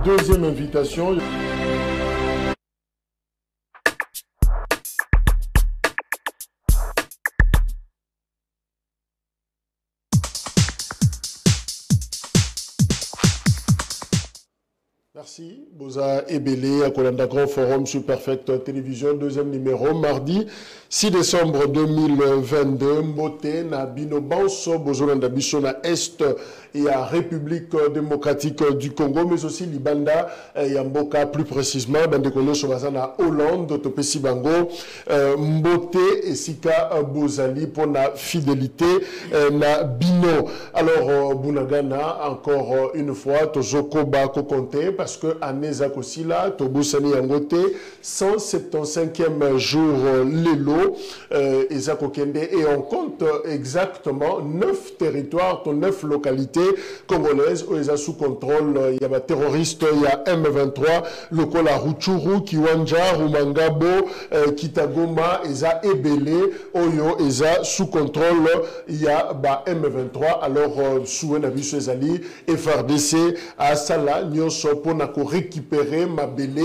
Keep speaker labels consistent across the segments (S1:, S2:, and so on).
S1: Deuxième invitation. Merci. Boza Ebele, à Kolanda Grand Forum sur Perfect Télévision, deuxième numéro, mardi 6 décembre 2022. Mbote na Bino Banso, Bozolanda Biso na Est et à République démocratique du Congo, mais aussi Libanda et Mboka, plus précisément, Bandekono Sobazana Hollande, Topesi Bango, Mbote et Sika Bozali pour la fidélité na Bino. Alors, Bunagana, encore une fois, Tozoko Bako Konte, parce que Aneza Kosila, Tobosani Yangote, 175e jour Lelo, Ezako Kende, et on compte exactement 9 territoires, 9 localités congolaises où ils sont sous contrôle. Il y a des terroristes, il y a M23, Lokola Ruchuru, Kiwanja, Rumangabo, Kitagoma, Eza Ebele, Oyo, Eza sous contrôle. Il y a M23, alors sous Nabiso Ezali, FRDC, Asala, Nyoso, Ponako récupérer Mabele,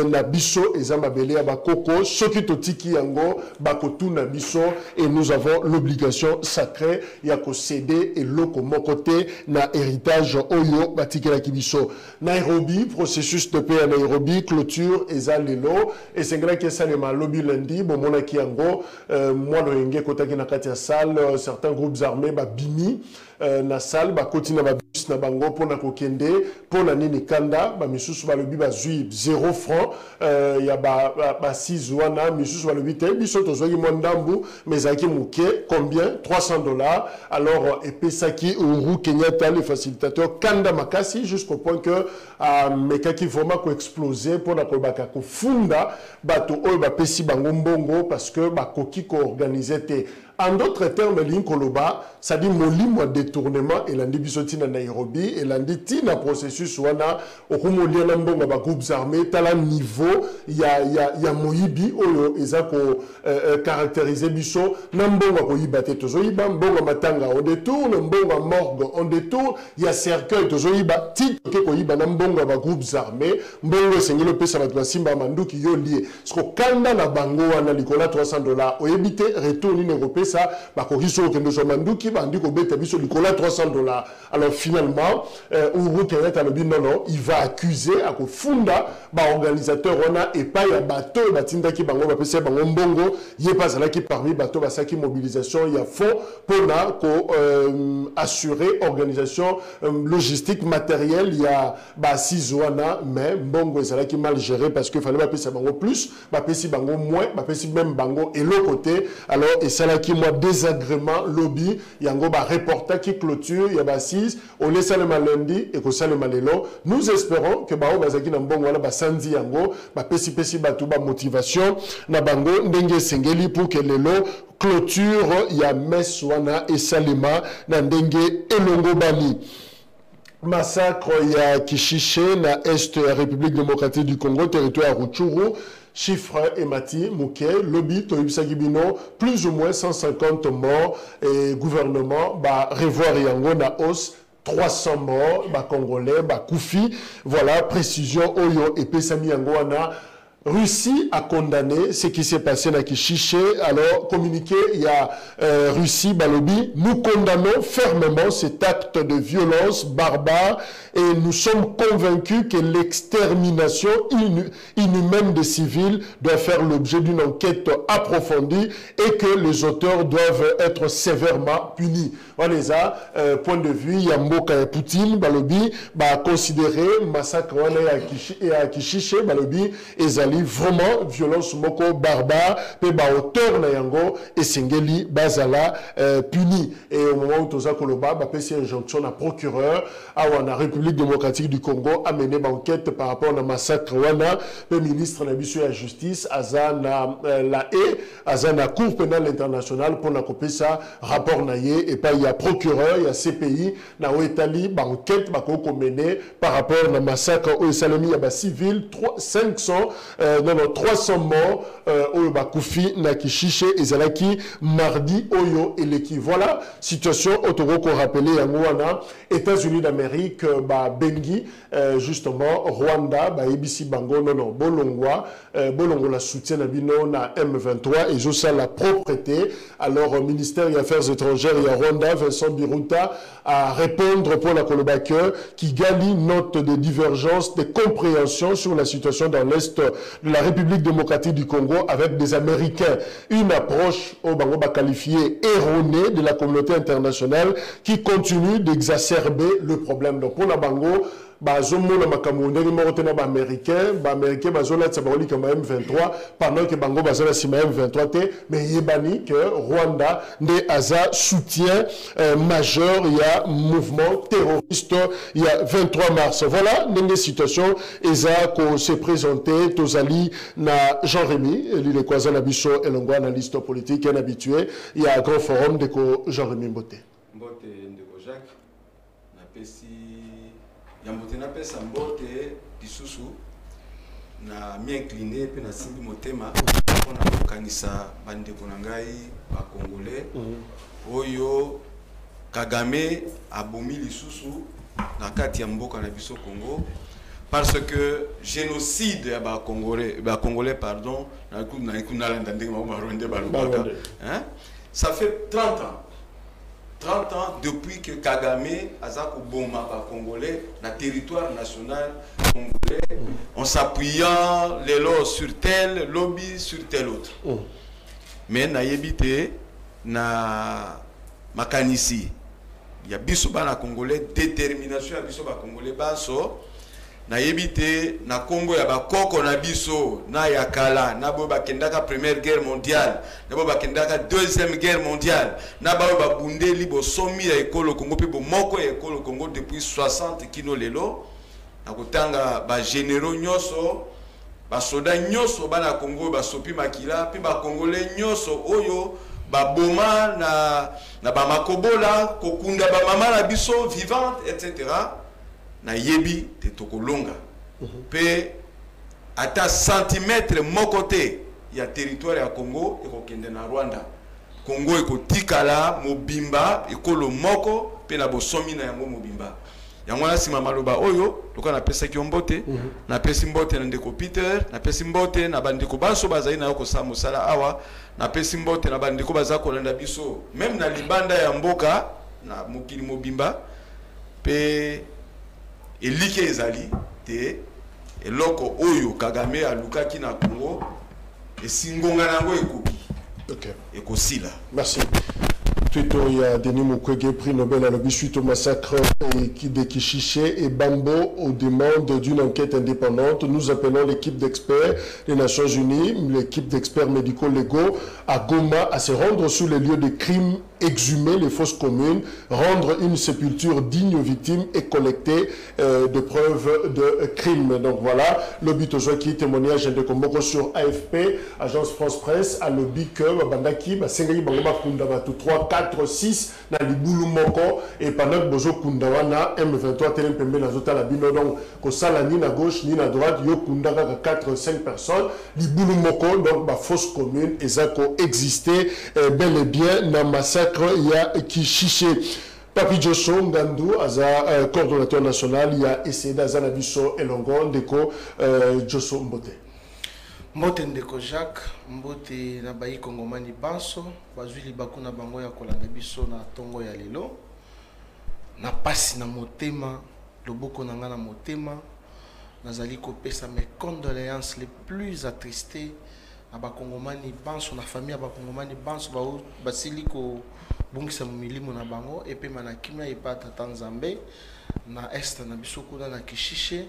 S1: Nabiso, Eza Mabele, Abakoko, Sokitotiki Yango, Bakotu Nabiso, et nous avons l'obligation sacrée, Yako céder et Loko Mokote, na héritage Oyo, Batikela Kibiso. Nairobi, processus de paix à Nairobi, clôture, Eza Lelo, et c'est vrai que ça le lobby lundi, bon, Mona Kiango, moi, le Henge, Kotaki Nakatia Salle, certains groupes armés, Bimi, na salle, Kotina Babus, na Bango, Pona Kokende, Pona Nini Kanda, Misusu Balobi, Bazui, 0 francs, il y a 6 Zouana, Misusu Balobi, Biso, Tozogi Mondambu, Mezaki Mouke, combien? $300. Alors, Epesaki, Uru, Kenyatta, les facilitateurs, Kanda Makasi, jusqu'au point que Mekaki Voma ko explosé, Pona Kobaka ko Funda, Bato Oy, Bapesi Bango Mbongo, parce que Bakoki ko organisé. En d'autres termes, Linkoloba, ça dit molimo détournement et l'andibisoti na Nairobi et l'anditina processus wana okumolia na mbonga ba groupes armés tala niveau ya moyibi oyo ezako caractériser biso na mbonga ko yibate tozo yiba mbonga matanga on détourne mbonga morgue on détourne ya cercueil tozo yiba titre ke ko yiba na mbonga ba groupes armés mbongo sengelo pesa ba basimba manduki yo lié sko kanda na bango wana likola $300 oyebite retourne européen ça bakoriso ke ndo manduki bandi ko beta biso likola $300. Alors finalement Uhuru Kenyatta lobi non il va accuser à ko funda ba organisateur wana et pas ya bateau batinda ki bango ba pesa bango mbongo ye pas là qui parmi bateau ba saki mobilisation il y a fond pona ko assurer organisation logistique matériel il y a ba wana mais mbongo ça là qui mal géré parce que fallait ba pesa bango plus ba pesi bango moins ba pesi même bango et l'autre côté alors et ça là qui moi désagrément lobby yango ba reporter qui clôture ya ba 6 on laisse le lundi et ko ça le malelo nous espérons que ba o bazaki na mbongo wala ba sanzi yango ba pesi batu ba motivation na bango ndenge sengeli pour que lelo clôture ya meswana et salima na ndenge elongo bali. Massacre ya Kishiche na Est ya République démocratique du Congo, territoire Rutshuru. Chiffre Emati Mouké, lobby Toyibsagibino, plus ou moins 150 morts et gouvernement va revoir Yango na hausse. 300 morts, Congolais, Koufi. Voilà, précision Oyo et Pesami Yangoana. Russie a condamné ce qui s'est passé dans Kishiche. Alors, communiqué, il y a Russie, Balobi. Nous condamnons fermement cet acte de violence barbare et nous sommes convaincus que l'extermination inhumaine des civils doit faire l'objet d'une enquête approfondie et que les auteurs doivent être sévèrement punis. on les a point de vue Yamboka et Poutine balobi ba considérer massacre et à Kishiche balobi ezali vraiment violence moko barbare pe ba auteur na yango et sengeli bazala puni et au moment où toza koloba ba pesi injonction na procureur awa na République démocratique du Congo a mené ba enquête par rapport na massacre wana le ministre na biso ya justice azana la azana cour pénale internationale pour na kopesa rapport na ye et pas il y a procureur il y a CPI na Oetali ba enquête ba ko mené par rapport na massacre au Salami ya ba civil 300 morts au Bakufi na Kishiche ezalaki mardi oyo eleki. Voilà situation otoro ko rappeler yango wana États-Unis d'Amérique ba bengi justement Rwanda ba ebisi bango non bolongwa bolongola soutien na bino na M23 et ça la propreté. Alors ministère des Affaires étrangères et Rwanda Vincent Biruta à répondre pour la Kolobake qui gagne note de divergence de compréhension sur la situation dans l'est de la République démocratique du Congo avec des Américains. Une approche au Bango qualifiée erronée de la communauté internationale qui continue d'exacerber le problème. Donc pour la Bango, bazomona makambo ndenge moko tena ba américain bazola tsaboli comme M23 pendant que bango bazola sima M23 te mais yebani que Rwanda nde aza soutien majeur il y a mouvement terroriste il y a 23 mars. Voilà ndenge situation eza ko se présenter tozali na Jean-Rémy il est quoi na biso elongo analyste politique et habitué il y a un grand forum de ko Jean-Rémy Mbote
S2: ndeko Jacques na pesi Yambote na pesa mbote disusu na mi incliné pe na simbi motema pona kokanisa bandeko na ngai ba congolais oyo Kagame abomi lisusu na kati ya mboka na biso Congo parce que génocide ya ba congolais pardon na kuna landa ndenge ma Rwanda balobaka hein ça fait 30 ans 30 ans depuis que Kagame Azako Boma congolais, le territoire national congolais, en s'appuyant les lois sur tel lobby sur tel autre. Mais na yebite na makanisi, il y a bisoba na congolais détermination ya bisoba congolais baso. Na yebite na Congo ya bakoko na biso na yakala na bo bakendaka première guerre mondiale na bo bakendaka deuxième guerre mondiale na ba babundeli bo somi ya ekolo Congo pe bo moko ya ekolo Congo depuis 60 kino lelo na kotanga ba généraux nyoso ba soda nyoso bana Congo ba sopi makila pe ba congolais nyoso oyo ba boma na ba makobola kokunda ba mama na biso vivante etc. na yebi te tokolonga pe ata centimètre mokote ya territoire ya Congo ekokende na Rwanda Congo ekotikala mobimba ekolo moko pe na bosomi na yango mobimba yango na sima maloba oyo toka na pesa kiombote na pesi mbote na ndeko Peter na pesi mbote na bandeko baso bazali na yoko sa musala awa na pesi mbote na bandeko bazako landa biso même na libanda ya mboka na mokili mobimba pe elike ezali te eloko oyo Kagame alukaki na Congo esingonga nango ekoki ekosila.
S1: Merci. Twitter, il y a Denis Mukwege, prix Nobel à l'objet suite au massacre de Kishiche et Bambo aux demandes d'une enquête indépendante. Nous appelons l'équipe d'experts des Nations Unies, l'équipe d'experts médico-légaux à Goma à se rendre sur les lieux de crimes, exhumer les fosses communes, rendre une sépulture digne aux victimes et collecter de preuves de crimes. Donc voilà, le but aujourd'hui témoignage de Komboko sur AFP, Agence France Presse, à lobby que Bandaki, Basengari Bangoma Kundama, 3, 4, 6, na Libulu Moko, et pendant que Bozo Kundawana, M23, Télém Pembe, Nazota Labino, donc, Kosala ni na gauche ni na droite, Yo Kundaka, 4, 5 personnes, Libulu Moko, donc, ma fausse commune, et ça existait bel et bien, na massacre, il y a Kishiche. Papi Josso Ngandou, Aza, coordonnateur national, il y a essayé d'Azana Bisso et Longon, Deko, Josso Mbote.
S3: Mbote ndeko Jacques, Mbote na bayi Kongomani Banso, bazwili bakuna bango ya kolanda biso na tongo ya lelo. Na pasi na motema, loboko na nga na motema, nazali kopesa mes condoléances les plus attristées na ba Kongomani Banso, na famille ya ba Kongomani Banso, basili bongisa milimo na bango et puis manakimia epata Tanzambe na est na biso kuna na Kishishe.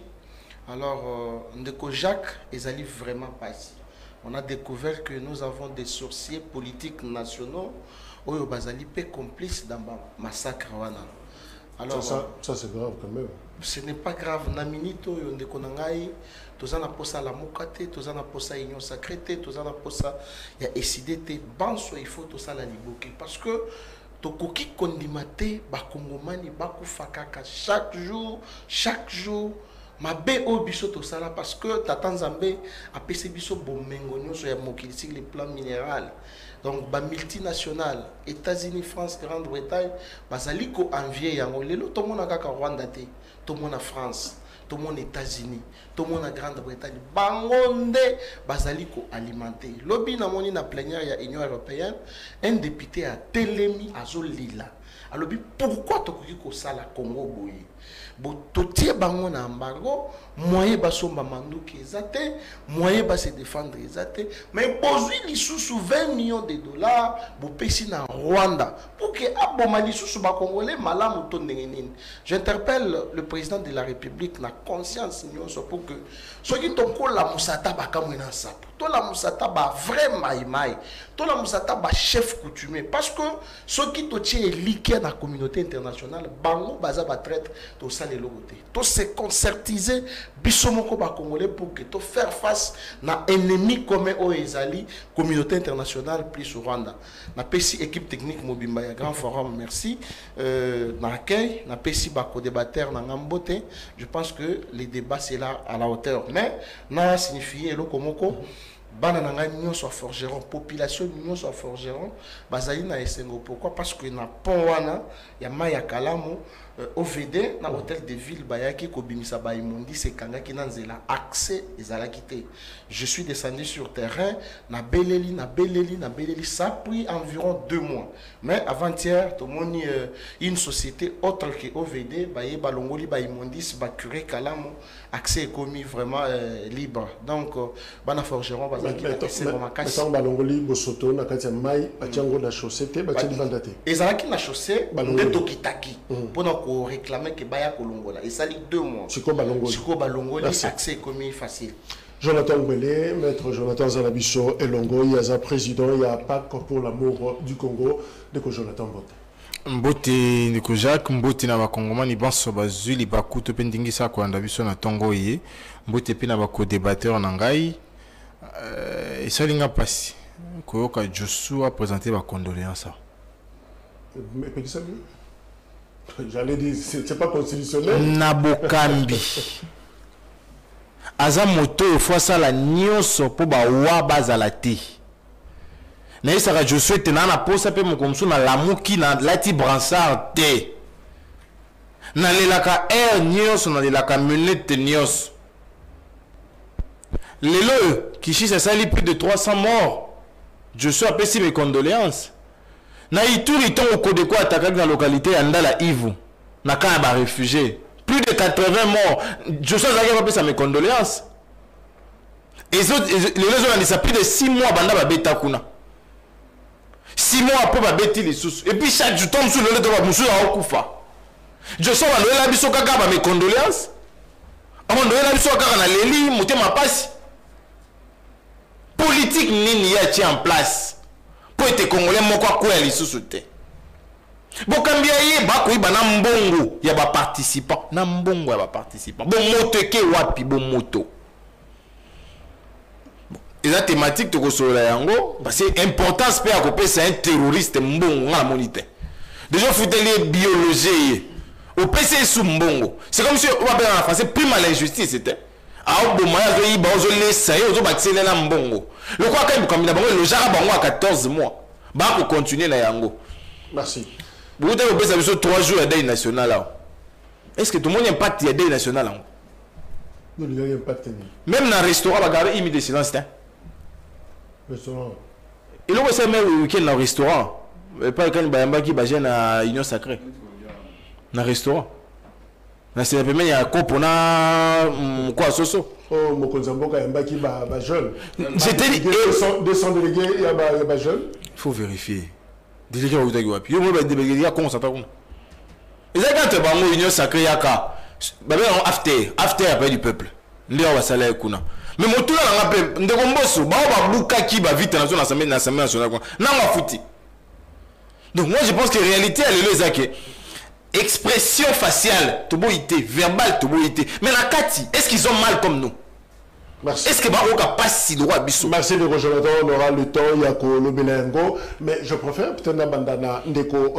S3: Alors ndeko Jacques ezali vraiment pas ici. On a découvert que nous avons des sorciers politiques nationaux oyo bazali pe complices dans massacre wana. Alors
S1: ça c'est grave quand même.
S3: Ce n'est pas grave. Naminito oyo ndeko nangai tozana posa la mokate, tozana posa union sacrée, tozana posa ya SIDT banso il faut to sala liboki parce que tokoki kondimate ba kongomani bakufa kaka chaque jour mabe o biso to sala parce que tata Nzambe apesi biso bomengo nyonso ya mokili sur le plan minéral. Donc ba multinationales États-Unis, France, Grande-Bretagne bazali ko envier yango lelo to mona kaka Rwanda te, to mona France, to mona États-Unis, to mona Grande-Bretagne bangonde bazali ko alimenter. Lobi na moni na plénière ya Union européenne, un député a telemi azolila. Alors pourquoi tokoki ko sala Congo boye? Bo totie bango na embargo, moyen basomba manduki ezate, moyen ba se défendre ezate, mais bozui lisusu 20 millions de dollars bo pesi na Rwanda pour que aboma lisusu ba congolais malamu to ndengenini. J'interpelle le président de la République na conscience nyonso pour que soki toko la musata ba kamwena sapo. To la musata ba vrai maïmaï, to la musata ba chef coutumier parce que soki to tie liké na communauté internationale bango baza ba traite to sale logoté. To se concertiser bisomoko ba congolais pour que to faire face na ennemi commun au ezali communauté internationale plus Rwanda. Na pesi équipe technique mobimba ya grand forum merci na accueil na pesi ba co-débatteur na ngambote. Je pense que les débats c'est là à la hauteur mais na signifié lo komoko bana nanga nyonso forgeron population nyonso forgeron bazali na esengo. Pourquoi? Parce que na pont wana ya maya kalamu OVD na hôtel de ville bayaki kobimisa ba imondi se kangaki na nzela accès ezalaki te. Je suis descendu sur terrain na beleli ça a pris environ 2 mois. Mais avant-hier tout le monde une société autre que OVD baye balongoli ba imondis ba curé kalamu accès est commis vraiment libre. Donc bana forgeron bazaki c'est vraiment casse.
S1: Ça balongoli bosoto na kati ya mai batiango na chaussée te batiandi bandate.
S3: Ezalaki na chaussée de tokitaki pour réclamer que Baya Kolongola. Et ça dit 2 mois.
S1: Siko Balongoli,
S3: accès commis facile.
S1: Jonathan Mbele, maître Jonathan Zalabiso Elongo, il y a un président, il y a un pacte pour l'amour du Congo, de Jonathan Mbote.
S4: Mbote ndeko Jacques, Mbote na bakongomani banso bazuli bakuto pe ndingisa ko andabiso na tongo ye, Mbote pe na bako débatteur na ngai. Et ça linga pasi. Koyoka Joshua présenter ba condoléances.
S1: Mais ça j'allais dire, c'est pas constitutionnel.
S4: Nabokambi. Aza moto fois ça la nyonso po ba wa bazalati. Na isaka je souhaite na posa pe mokomsu na lamuki na lati bransard te. Na lelaka air nyonso na lelaka minute nyonso. Lelo Kishi ça sali plus de 300 morts. Je suis appelé mes condoléances. Na Ituri ton Kodeko attaqué dans la localité Andala Ivu. Na ka ba réfugiés. Plus de 80 morts. Je suis appelé ça mes condoléances. Et les autres ont dit ça plus de 6 mois banda ba beta kuna. 6 mois après ba beti les sous. Et puis chaque jour tombe sur le de ba musu a okufa. Je suis allé la biso kaka ba mes condoléances. Avant de la biso kaka na leli motema pasi. Politique nini ya tient en place. Pour être congolais moko akoya lisusu te. Bokambia ye bako ibana mbongo ya ba participants na mbongo ya ba participants. Bon moto ke wapi bon moto. Et la thématique to kosola yango parce que importance pe akope c'est un terroriste mbongo na monite. Déjà fouteli biologie au PC sous mbongo. C'est comme si on va en français prime à l'injustice c'était. Ah bon moi je ba ozo lesa yo ozo baxele na mbongo. Le quoi quand bokambina bango le jara bango à 14 mois. Ba ko continuer na yango.
S1: Merci.
S4: Vous avez besoin de 3 jours à deuil national là. Est-ce que tout le monde impacte le deuil national là?
S1: Non, il y a impact.
S4: Même dans le restaurant, va garder une de silence.
S1: Restaurant.
S4: Et là, c'est même le week-end dans le restaurant. Pas quand il y a qui va gêner à Union Sacrée. Dans le restaurant. Dans ce moment, il y a un couple, on a quoi, Soso?
S1: Oh, Mokonzamboka, il y a un qui va jeune.
S4: J'étais dit.
S1: 200 délégués, il y a un jeune.
S4: Il faut vérifier. délégué au Utagi wapi. Yo moi délégué comment ça ta kuna. Et ça quand bango union sacrée yaka. Ba ben after après du peuple. Ndi wa sala kuna. Mais motula na ngape ndeko mboso ba buka ki ba vite na l'Assemblée nationale quoi. Na ma futi. Donc moi je pense que réalité elle est là que expression faciale toboité, verbale toboité. Mais la kati, est-ce qu'ils ont mal comme nous?
S1: Merci.
S4: Est-ce que Baroka passe si droit biso?
S1: Merci de rejoindre, on aura le temps, il y a le Belengo, mais je préfère peut-être Bandana Ndeko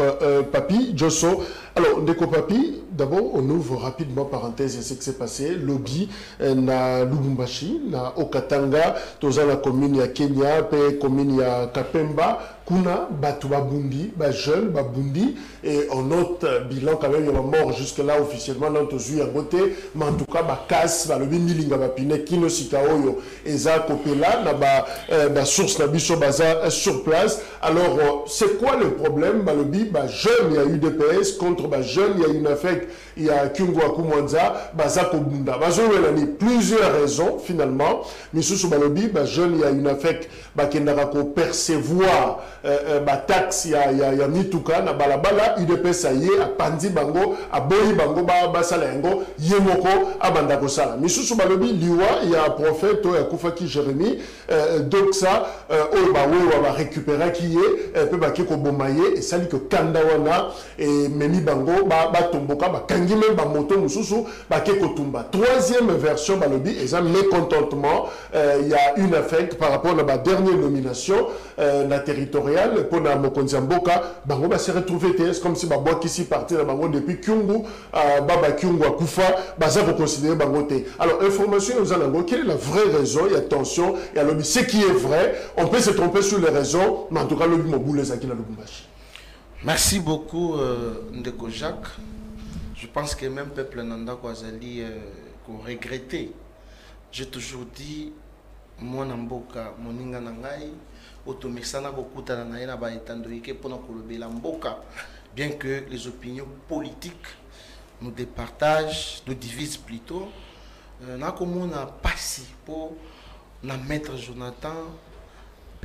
S1: Papi, Josso. Alors, Ndeko Papi, d'abord, on ouvre rapidement parenthèse et ce qui s'est passé. Lobby na Lubumbashi, na Okatanga, dans la commune ya Kenya, pe commune ya Kapemba, Kuna, Batu Babundi, Bajeune, Babundi, et on note bilan quand même, il y a mort jusque-là officiellement, dans Tozu à côté, mais en tout cas, Bakas, Balobi Milinga Bapine, Kino Sikaoyo, Eza Kopela, na source na biso baza sur place. Alors, c'est quoi le problème? Balobi, jeune, il y a eu DPS contre jeune, il y a une affaire, il y a Kyungo Akumwanza, baza Kobunda. Il y a plusieurs raisons finalement. Mais sous Balobi, jeune, il y a une affaire, Bakendara ko percevoir taxe, il y a Mituka, na balabala, UDPS ça y est, a Pandi Bango, a Boyi Bango, Basalengo, Yemoko, a Bandako Sala. Mais sous Balobi, liwa, il y a un prophète, il y a Koufaki Jérémie, donc ça, on va récupérer qui est, peut baki ko bomaye, et ça dit que Kandawana, et Meni Bango, Tomboka, Kangi même Bamoto, Moussou, Baki Kotumba. Troisième version, Balobi, et ça, mécontentement, il y a une affaire par rapport à la dernière nomination, la territoriale, pour la Mokonzamboka, Bango va se retrouver TS comme si Babo qui s'y partait dans Bango depuis Kyungu, Baba Kyungu à Koufa, Baza pour considérer Bango T. Alors, information aux Alango, quelle est la vraie raison? Il y a tension, il y a lobby. Ce qui est vrai, on peut se tromper sur les raisons, mais en tout cas, le lobby Moboule Zaki la Lubumbashi.
S3: Merci beaucoup, Ndeko Jacques. Je pense que même peuple Nanda Kwazali qu'on regrettait. J'ai toujours dit, moi Namboka, moninga nangai, otomisana kokuta na na ba etandoike pona kolobela mboka, bien que les opinions politiques nous départagent, nous divisent plutôt. Na comme on a passé pour na maître Jonathan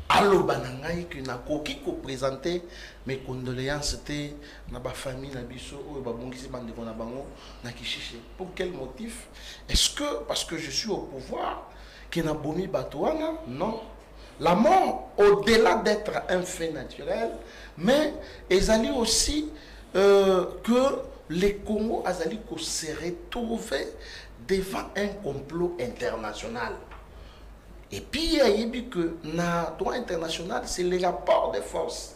S3: allo banangai que na koki ko présenter mes condoléances te na ba famille na biso o ba bongisi bande ko na bango na kishiche. Pour quel motif? Est-ce que parce que je suis au pouvoir que na bomi batouana? Non. La mort, au-delà d'être un fait naturel, mais ezali aussi que les Congo azali ko se retrouver devant un complot international. Et puis, il y a dit que le droit international, c'est le rapport de force.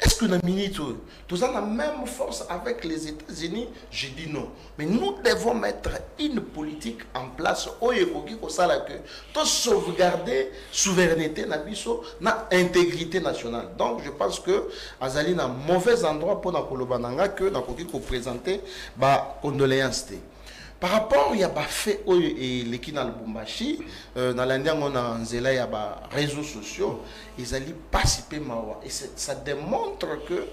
S3: Est-ce que nous avons la même force avec les États-Unis? Je dis non. Mais nous devons mettre une politique en place pour sauvegarder la souveraineté, la intégrité nationale. Donc, je pense que Azali est un mauvais endroit pour nous présenter des condoléances. Par rapport il y a des faits et les dans le Lubumbashi, dans l'Indien on a il y a des réseaux sociaux, ils allaient participer mawa et ça démontre que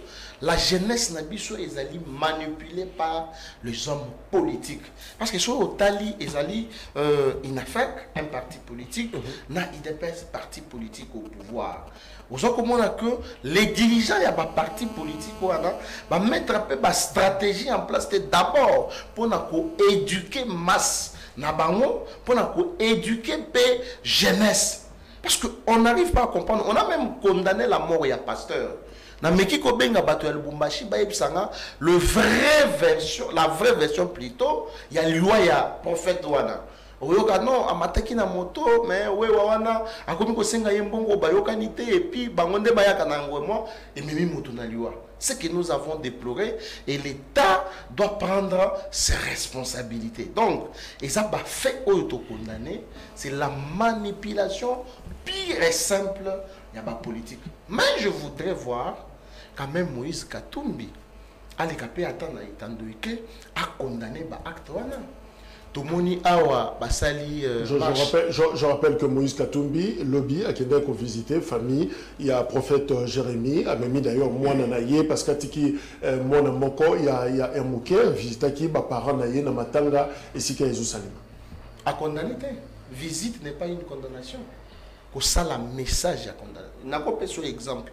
S3: la jeunesse nabiso ils allaient manipulée par les hommes politiques parce que sur au Tali ils allaient un parti politique, na IDPS parti politique au pouvoir. Vous avez comment que les dirigeants il y a des partis politiques va mettre un peu de stratégie en place d'abord pour éduquer masse nabango pour éduquer la jeunesse parce que on n'arrive pas à comprendre. On a même condamné la mort il y a pasteur na meki ko benga bato ya Lubumbashi ba yebisanga la vraie version plutôt il y a loi ya prophète wana oyoka non amataki na moto mais we wana akomi ko senga yembongo bayokani te et puis bangonde bayaka na ngwemo et mimi moto na liwa. Ce que nous avons déploré et l'État doit prendre ses responsabilités. Donc, et ça va fait auto-condamner, c'est la manipulation pire et simple de la politique. Mais je voudrais voir quand même Moïse Katumbi, à l'écapé attendre à condamner l'acte.
S1: Je rappelle que Moïse Katumbi, lobby, a Québec a visité, famille, il y a prophète Jérémie, a même d'ailleurs moi nanaye parce que tiki moi namoko il y a un mouké visité qui ba parents naye na matanga et si ka Jérusalem.
S3: À condamner, visite n'est pas une condamnation. ça la message ya condamné nako peso exemple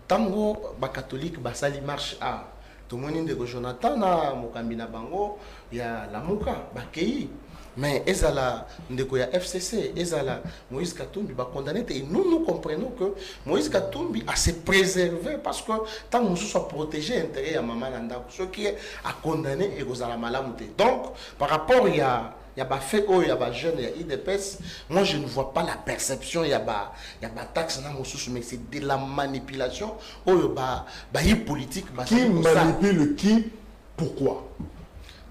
S3: tango ba catholique ba sali marche a to moni ndeko Jonathan na mokambi na bango ya lamuka ba kei mais ezala ndeko ya FCC ezala Moïse Katumbi ba condamné et nous comprenons que Moïse Katumbi a se préservé parce que tant que soit protégé intérêt ya maman nanda ce qui est à condamner et kozala malamu te. Donc par rapport il y a ba fait il y a ba jeune il y a IDPS, moi je ne vois pas la perception il y a ba taxe na mosusu mais c'est de la manipulation oh ba politique ba
S1: qui manipule qui pourquoi.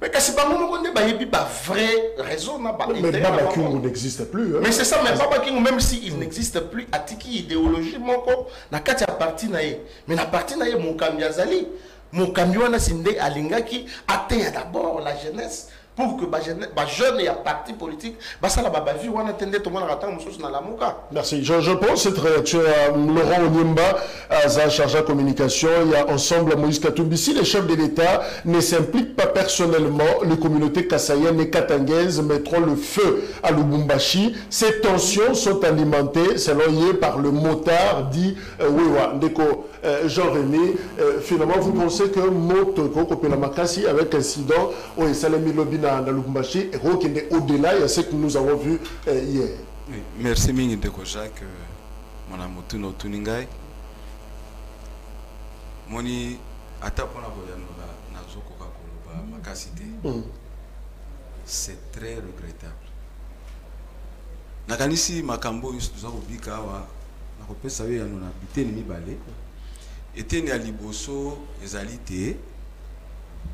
S3: Mais c'est pas mon côté, il y a pas vraie raison.
S1: Mais Baba Kingu n'existe plus.
S3: Mais c'est ça, mais Baba Kingu, même s'il n'existe plus, à tiki idéologie, mon corps, na kati a parti nae. Mais na parti nae, mon kamiazali, mon kamioana sinde alinga qui atteint d'abord la jeunesse. Pour que les jeunes et les partis politiques, ça la vie, on attendait tout le monde à attendre dans la mouka.
S1: Merci. Je pense cette réaction à Laurent Onyemba, à sa chargé de communication, il y a ensemble Moïse Katumbi. Si les chefs de l'État ne s'impliquent pas personnellement, les communautés kassayennes et katangaises mettront le feu à Lubumbashi. Ces tensions sont alimentées, selon Yé, par le motard dit Wewa Ndeko Jean-René. Finalement, vous pensez que Motoko Kopelamakasi, avec incident, au Salemi Lobina, dans Lubumbashi et qui est au-delà de ce que nous avons vu hier.
S2: Oui, merci Mingi de Kojak, mon amour no tuningai. Moni atapona koyanola nazoko kakoloba makasite. C'est très regrettable. Nakanisi makambo yusuza kobika wa nakopesa we yanona biteni mibale. Eteni aliboso ezalite.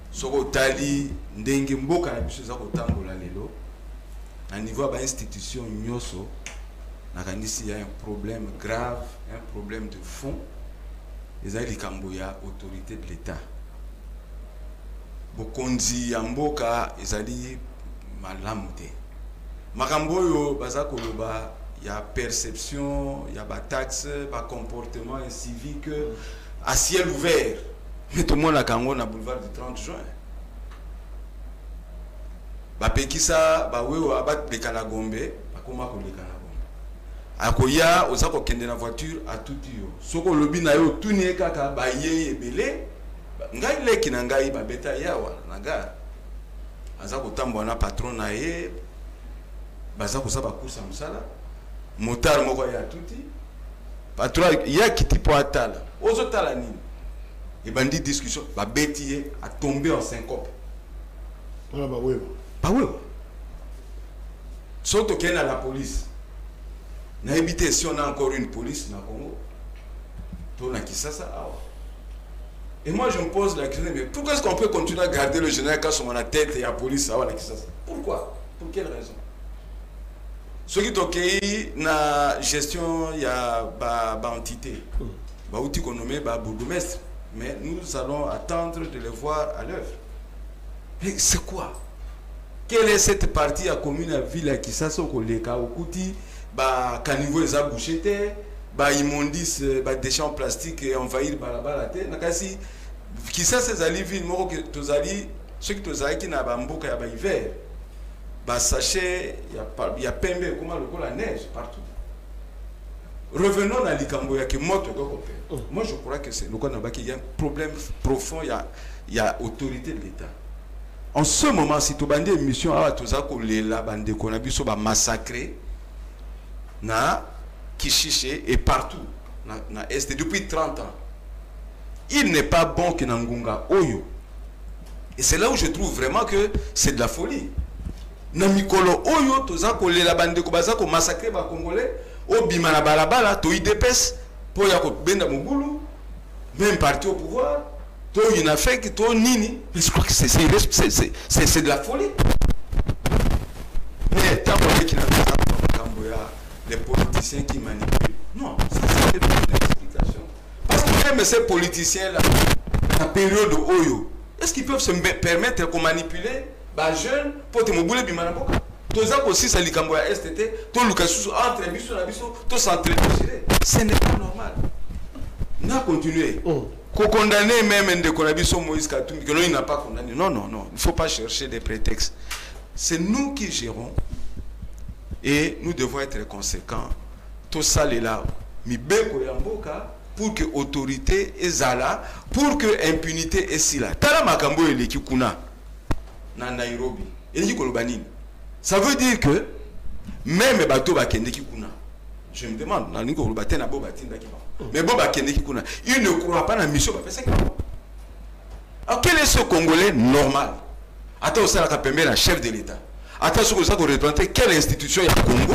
S2: Soko tali ndenge mboka na biso za kotambola lelo na niveau ba institution nyoso nakanisi il y a un problème grave, un problème de fond ezali likambo ya autorité de l'État. Bokonzi ya mboka ezali malamu te. Makambo yo baza koloba ya perception, ya ba taxe, ba comportement civique à ciel ouvert. Mais tout le monde a Kango na boulevard du 30 juin. Ba pekisa ba wewe abat de Kanagombe, ba koma ko le Kanagombe. Akoya ozako kende na voiture a tout yo. Soko lobi na yo tuni kaka ba ye ebele. Ngai leki na ngai ba beta yawa na gare. Azako tambo na patron na ye. Bazako sa ba kusa musala. Motar moko ya tuti. Patron ya kiti po atala. Ozo tala nini? Et bandit discussion, ba bêtier a tombé en syncope.
S1: Ah bah oui.
S2: Bah oui. Surtout qu'il y a la police. Na évité si on a encore une police dans le Congo. Tout na Kisasa. Et moi je me pose la question, mais pourquoi est-ce qu'on peut continuer à garder le général quand sur la tête et la police à Kisasa? Pourquoi? Pour quelle raison? Ce qui est ok, na gestion il y a ba entité. Ba outil qu'on nomme ba bourgmestre. Mais nous allons attendre de les voir à l'œuvre. Mais c'est quoi? Quelle est cette partie à commune à ville à Kisasa au Koleka au Kouti, bah caniveau les a bouchetés, bah immondices, bah déchets en plastique et envahir la terre. Nakasi Kisasa c'est ali ville moro que tozali ceux qui tozali qui n'a pas mboka ya ba hiver. Bah sachez il y a pembe comme le la neige partout. Revenons à l'Ikambo, qui moto. Moi, je crois que c'est le cas qu'il y a un problème profond, il y a autorité de l'État. En ce moment, si tu as une mission, la bande qu'on a vu massacrer, na Kishiche et partout, na Est, depuis 30 ans. Il n'est pas bon que Nangunga Oyo. Et c'est là où je trouve vraiment que c'est de la folie. Namikolo Oyo, tu la bande qu'on massacrer les Congolais. Au bimana balabala to IDPS pour ya ko benda mugulu même parti au pouvoir to une affaire qui to nini je crois que c'est de la folie. Mais tant qu'il n'a pas les politiciens qui manipulent, non, ça c'est une explication parce que même ces politiciens là la période Oyo est-ce qu'ils peuvent se permettre de manipuler ba jeune pour te mugulu bimana boka? Aussi, ça likambo ya STT, tout le cas entre biso na biso, tout s'entraîner. Ce n'est pas normal. n'a continué. Qu'on condamne même de Konabiso Moïse Katumbi, que il n'a pas condamné. Non, non, non. Il ne faut pas chercher des prétextes. C'est nous qui gérons et nous devons être conséquents tout ça est là. Mibeko ya mboka pour que autorité ezala, pour que impunité esila. Tala makambo eleki kuna na Nairobi. Eleki kolobanini. Ça veut dire que même bateau bakende ki kuna. Je me demande, na ningo kolobaté na bo batinda ki ba. Mais bo bakende ki kuna. Il ne croit pas na mission ba pesa ki. Alors quel est ce Congolais normal? Attends au salaka pembe na chef de l'État. Attends ce que ça représenter quelle institution il y a Congo?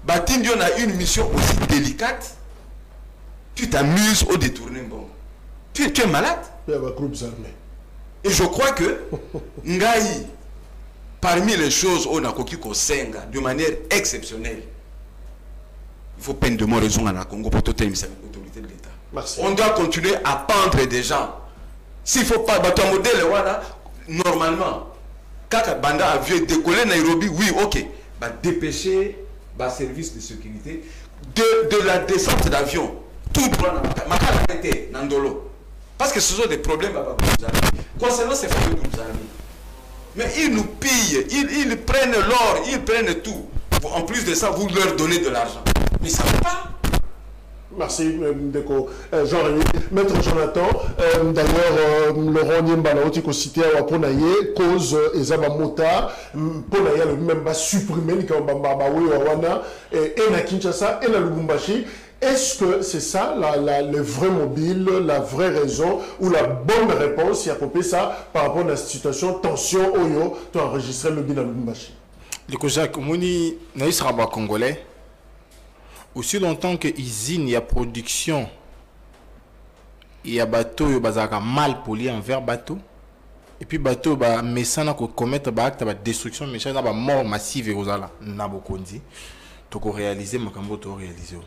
S2: Batindi on a une mission aussi délicate. Tu t'amuses au détourner bon. Tu es malade.
S1: Il y a des groupes armés.
S2: Et je crois que Ngaï, parmi les choses on a coquille Kosenga de manière exceptionnelle, il faut peine de mort raison à la Congo pour toute l'autorité de l'État.
S1: Merci.
S2: On doit continuer à pendre des gens. S'il ne faut pas battre un modèle, voilà, normalement, quand Banda a vu décoller Nairobi, oui, ok, bah, dépêcher le service de sécurité de la descente d'avion. Tout droit dans Nandolo. Parce que ce sont des problèmes concernant ces fameux groupes armés. Mais ils nous pillent, ils prennent l'or, ils prennent tout. En plus de ça, vous leur donnez de l'argent. Mais ça ne va pas.
S1: Merci, Ndeko. Jean-Rémy. Maître Jonathan, d'ailleurs, Laurent Niembala, on cité à Waponaye, cause Ezaba Mota, Ponaye, le même bas supprimé, et na Kinshasa, et na Lubumbashi. Est-ce que c'est ça le vrai mobile, la vraie raison ou la bonne réponse, il y a coupé ça par rapport à la situation, tension, oyo, tu as enregistré le bilan de Lubumbashi?
S4: Le Kojak, Mouni, Naïs Rabat Congolais, aussi longtemps que usine, il y a production, il y a bateau, il y a mal poli envers bateau, et puis bateau, mais ça n'a qu'à commettre acte de destruction, mais ça n'a pas mort massive et osala, n'a pas kondi, donc réaliser, ma cambo to réaliser.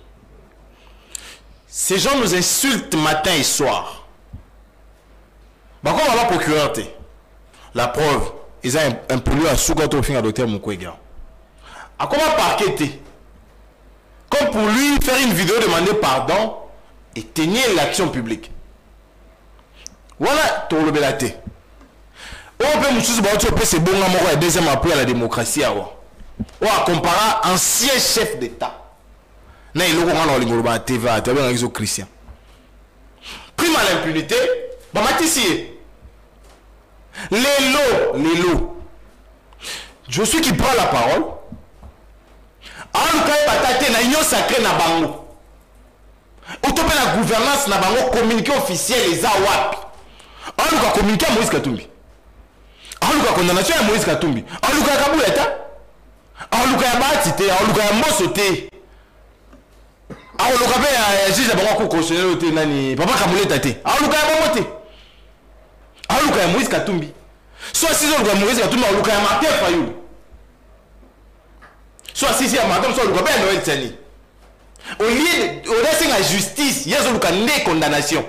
S4: Ces gens nous insultent matin et soir. Bah comment on va procureur? La preuve, ils ont un pollueur à Sougato fin à docteur Mukwege. À comment parqueter? Comme pour lui faire une vidéo, demander pardon et tenir l'action publique. Voilà, tout le belate. On peut nous dire c'est bon, on a deuxième appui à la démocratie. On va comparer ancien chef d'État. Na iloko ngana olingo TV tu as bien Christian. Prime à l'impunité, bah matisi. Les lots. Je suis qui prend la parole. En cas batate na union sacrée na bango. Autope la gouvernance na bango communiqué officiel les awapi. En cas communiqué à Moïse Katumbi. En cas condamnation à Moïse Katumbi. En cas Kabuleta. En cas Batite, en cas Mosote. Ah, on l'a fait, juge a beaucoup constitutionnel au Ténani. Papa Kamoulé Tate. Ah, on l'a fait, ah, on l'a fait, Moïse Katumbi. Soit si on l'a Moïse Katumbi, on l'a fait, Martin Fayou. Soit si c'est Martin, soit on l'a fait, Noël Tsani. Au lieu de la justice, il y a une condamnation.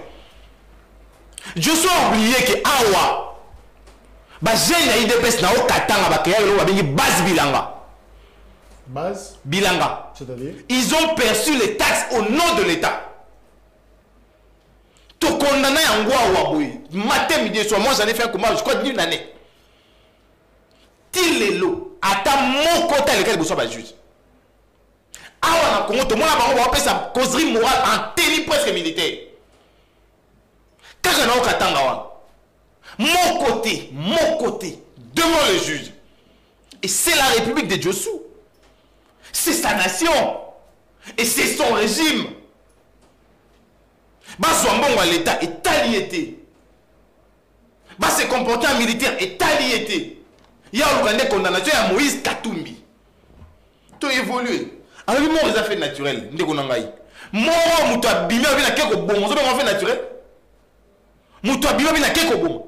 S4: Je suis oublié que Awa, j'ai une IDPS na Okatanga, bakaya base bilanga.
S1: Base
S4: Bilanga.
S1: C'est-à-dire
S4: ils ont perçu les taxes au nom de l'État. Tout condamné en Guawaboui. Matin, midi et soir, moi j'en ai fait un combat, je crois d'une année. Til les lots, à ta mon côté, lequel vous soyez juge. Ah, on a tout le monde a fait sa causerie morale en tenue presque militaire. Quand j'en ai au Katanga, mon côté, devant le juge. Et c'est la République de Djossou. C'est sa nation. Et c'est son régime. Basouambongo à l'État est allié. Ses comportements militaires est allié. Il y a une condamnation à Moïse Katumbi. Tout évolué. Alors, il y a des affaires naturelles. Moi, je suis bien avec quelque bon. Je suis bien naturel. Je suis bien avec quelque bon.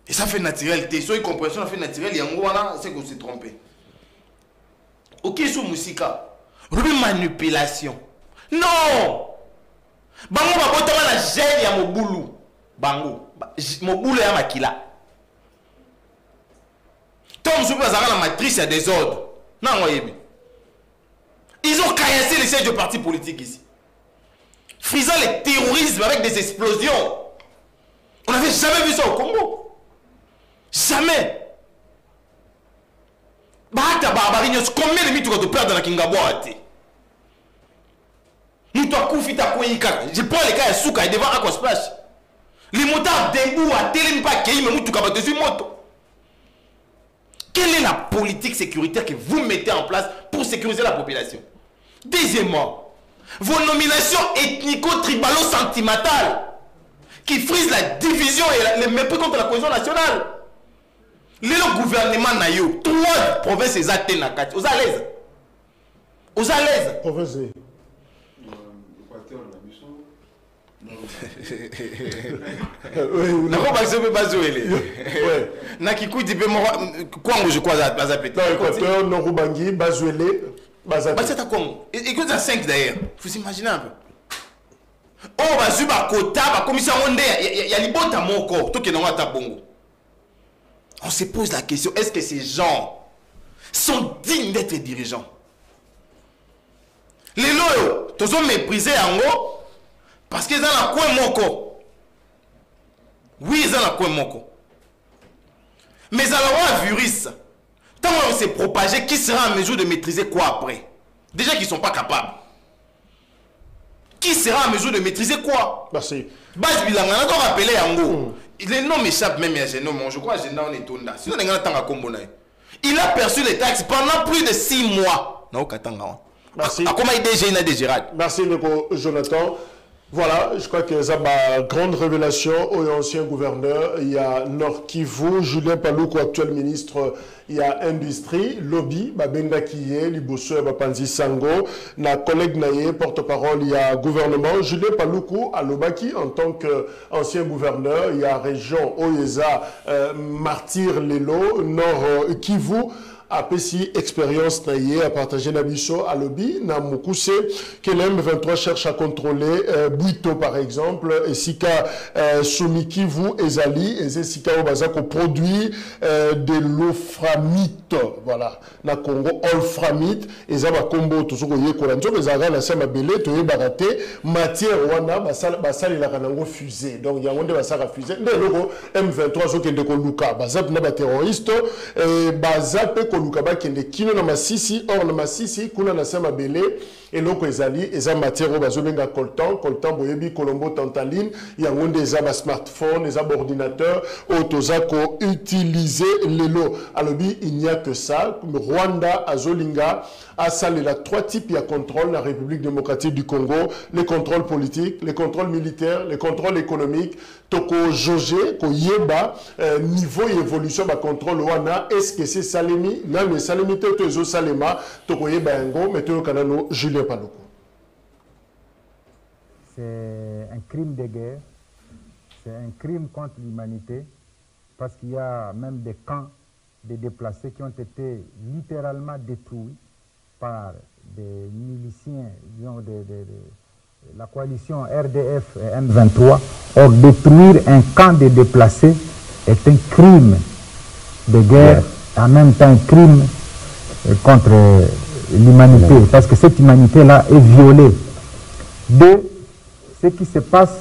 S4: Et ça fait naturel. Soit une compréhension, ça fait naturel. Il y a un c'est qu'on s'est trompé. Ok, sur Moussika. Manipulation. Non! Bango va botter la gêne ya Mobulu. Bango. Mobulu ya Makila. Tom Soupe Bazara la matrice à désordre. Non, ils ont caillassé les sièges de partis politiques ici. Frisant les terrorismes avec des explosions. On n'avait jamais vu ça au Congo. Jamais. Bahata barbarie, combien de minutes tu perds dans la Kingaboate? Nous t'as couffé ta couillika. Je prends les cas à Souka et devant Aquasplash. Les motards debout à Télémpa qui me moutou kaba dessus moto. Quelle est la politique sécuritaire que vous mettez en place pour sécuriser la population? Deuxièmement, vos nominations ethnico-tribalo-sentimentales qui frisent la division et le mépris contre la cohésion nationale. Le gouvernement n'a eu 3 provinces exactes na kati. Aux à l'aise. Aux à l'aise.
S1: Province.
S4: Nako bazo be bazo ele. Ouais. Na kikuti pe mo kwango je crois baza pété.
S1: Non, Équateur, Norubangi, Bazuele, Baza.
S4: Bah c'est à Congo. Écoute à 5 d'ailleurs. Faut s'imaginer un peu. Oh bazu ba kota ba commission onde ya libota moko to ke na ngata bongo. On se pose la question, est-ce que ces gens sont dignes d'être dirigeants? Les loyaux, tous ont méprisé en haut parce qu'ils ont la coin moko. Oui, ils ont la coin moko. Mais alors, Vuris, tant qu'on s'est propagé, qui sera en mesure de maîtriser quoi après? Déjà qu'ils ne sont pas capables. Qui sera en mesure de maîtriser quoi?
S1: Merci.
S4: Bas Bilanga, on a rappelé en haut. Les noms m'échappent même à Génom, je crois que Génom est tourné. Sinon, il a perçu les taxes pendant plus de 6 mois.
S1: Merci.
S4: Comment il est déjà Gérard?
S1: Merci, Jonathan. Voilà, je crois que ça ma grande révélation au ancien gouverneur. Il y a Nord Kivu, Julien Paloukou, actuel ministre, il y a Industrie, Lobby, Babenga Kiye, Liboso, Bapanzi Sango, na collègue Naye, porte-parole, il y a gouvernement, Julien Paloukou, à Lobaki, en tant qu'ancien gouverneur, il y a région Oyeza, Martyr Lelo, Nord Kivu, a pesi expérience naïe à partager Nabiso à lobby na Mukuse que l'M23 cherche à contrôler Buito par exemple et Sika Somikivu Ezali et Sika Obazako produit de l'olframite voilà na Congo olframite et ça va combo tout ce que kolanzo mais ça la sema belé to yebaraté matière wana basali la kanango fusée donc il y a onde basaka fusée le logo M23 zo kende ko luka bazap na ba terroriste et bazap ko lukaba kende kino na masisi or na masisi kuna na sema belé et loko ezali eza matière bazobenga coltan boyebi colombo tantaline ya onde eza ba smartphone eza ba ordinateur otozako utiliser lelo alobi il n'y a que ça Rwanda azolinga a salé la 3 types de contrôle la République démocratique du Congo, les contrôles politiques, les contrôles militaires, les contrôles économiques, toko jauger, ko yeba niveau évolution ba contrôle wana est-ce que c'est salemi non mais salemi to ezo salema toko yeba ngo meto kanano Julien Paloukou.
S5: C'est un crime de guerre, c'est un crime contre l'humanité parce qu'il y a même des camps de déplacés qui ont été littéralement détruits par des miliciens de la coalition RDF et M23. Or, détruire un camp de déplacés est un crime de guerre, en même temps un crime contre l'humanité, parce que cette humanité-là est violée. Ce qui se passe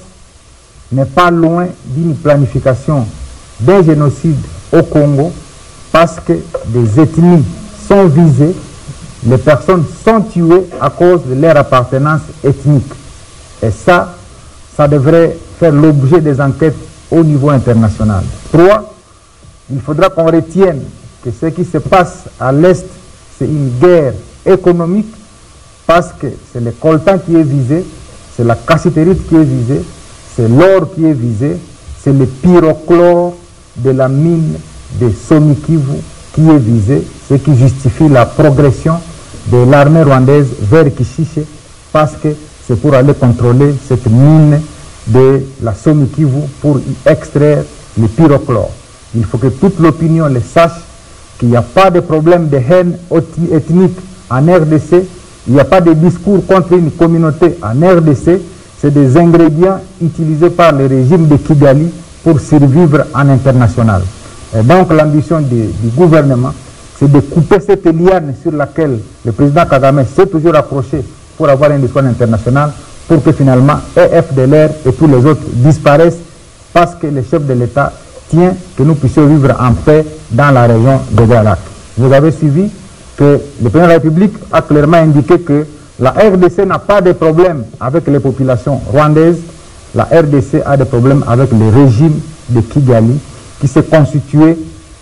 S5: n'est pas loin d'une planification d'un génocide au Congo, parce que des ethnies sont visées, les personnes sont tuées à cause de leur appartenance ethnique. Et ça devrait faire l'objet des enquêtes au niveau international. 3, il faudra qu'on retienne que ce qui se passe à l'Est, c'est une guerre économique, parce que c'est le coltan qui est visé, c'est la cassiterite qui est visée, c'est l'or qui est visé, c'est le pyrochlore de la mine de Somikivu qui est visé, ce qui justifie la progression de l'armée rwandaise vers Kishishe, parce que c'est pour aller contrôler cette mine de la Somikivu pour y extraire le pyrochlore. Il faut que toute l'opinion le sache, qu'il n'y a pas de problème de haine ethnique en RDC, il n'y a pas de discours contre une communauté en RDC, c'est des ingrédients utilisés par le régime de Kigali pour survivre en international. Et donc l'ambition du gouvernement, c'est de couper cette liane sur laquelle le président Kagame s'est toujours accroché pour avoir un discours international, pour que finalement EFDLR et tous les autres disparaissent, parce que le chef de l'État tient que nous puissions vivre en paix dans la région de Garak. Vous avez suivi que le président de la République a clairement indiqué que la RDC n'a pas de problème avec les populations rwandaises. La RDC a des problèmes avec le régime de Kigali qui s'est constitué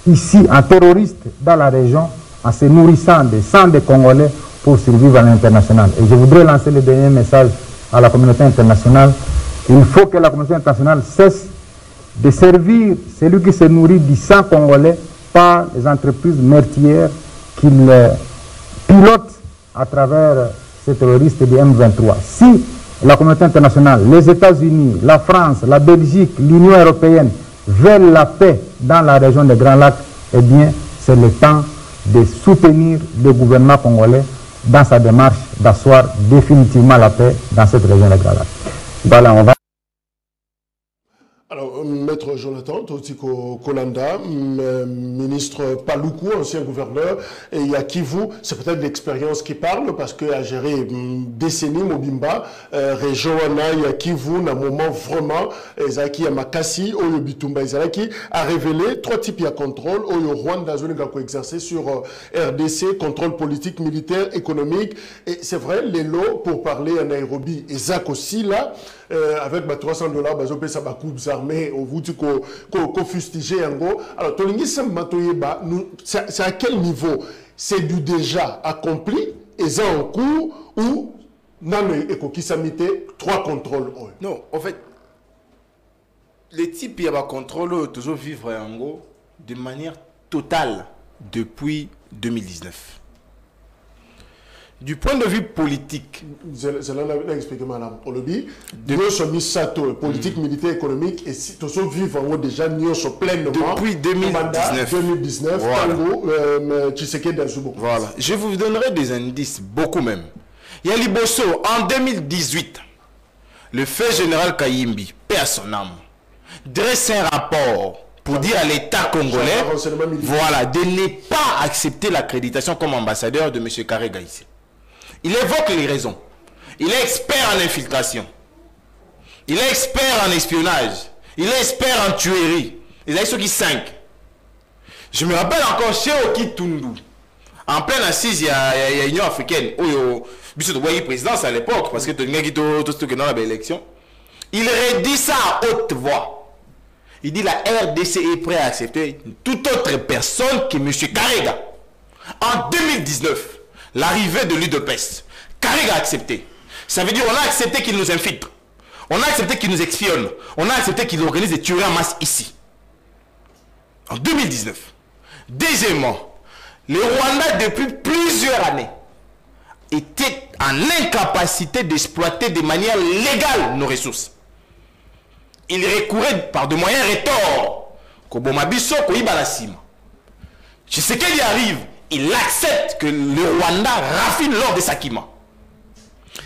S5: ici en terroriste dans la région en se nourrissant des sangs des Congolais pour survivre à l'international. Et je voudrais lancer le dernier message à la communauté internationale. Il faut que la communauté internationale cesse de servir celui qui se nourrit du sang congolais par les entreprises meurtrières qu'il pilote à travers ces terroristes du M23. Si la communauté internationale, les États-Unis, la France, la Belgique, l'Union européenne veulent la paix dans la région des Grands Lacs, eh bien, c'est le temps de soutenir le gouvernement congolais dans sa démarche d'asseoir définitivement la paix dans cette région des Grands Lacs. Voilà, on va...
S1: Alors, Maître Jonathan Totiko Kolanda, ministre Paluku, ancien gouverneur, et il y a Kivu, c'est peut-être l'expérience qui parle, parce qu'à gérer décennies, Mobimba, région, il y a Kivu, un moment vraiment, Ezaki Yamakasi, Oyo Bitumba, Ezaki, a révélé 3 types de contrôle, Oyo Rwanda, zone qui a exercé sur RDC, contrôle politique, militaire, économique, et c'est vrai, les lots, pour parler à Nairobi, Ezak aussi là, avec $300, bazopé ça va coups armés au bout qu'on fustigé en gros. Alors c'est à quel niveau? C'est du déjà accompli et ça en cours ou non qui s'amité 3 contrôles?
S4: Non, en fait, les types il y a contrôle toujours vivre en gros de manière totale depuis 2019. Du point de vue politique,
S1: c'est là que expliqué madame Olobi, nous sommes mis sato politique, militaire, économique et si tous vivent déjà nous sommes pleinement
S4: depuis 2019.
S1: Voilà. Tshisekedi Azubo.
S4: Voilà. Je vous donnerai des indices, beaucoup même. Il y a Liboso, en 2018, le fait général Kayimbi, paix à son âme, dresse un rapport pour dire à l'État congolais, voilà, de ne pas accepter l'accréditation comme ambassadeur de M. Karega ici. Il évoque les raisons. Il est expert en infiltration. Il est expert en espionnage. Il est expert en tuerie. Il a ceux qui 5. Je me rappelle encore chez Oki Tundu. En pleine assise, il y a l'Union africaine. Où il y a eu présidence à l'époque. Parce que tout le monde dans l'élection. Il redit ça à haute voix. Il dit la RDC est prête à accepter toute autre personne que M. Karega. En 2019. L'arrivée de l'UDPS, Karega a accepté. Ça veut dire qu'on a accepté qu'il nous infiltre. On a accepté qu'il nous espionne. On a accepté qu'il organise des tueries en masse ici. En 2019. Deuxièmement, les Rwandais depuis plusieurs années étaient en incapacité d'exploiter de manière légale nos ressources. Ils recouraient par de moyens rétors. Kobomabiso, Koibalasima. Je sais qu'il y arrive. Il accepte que le Rwanda raffine l'or de Sakima.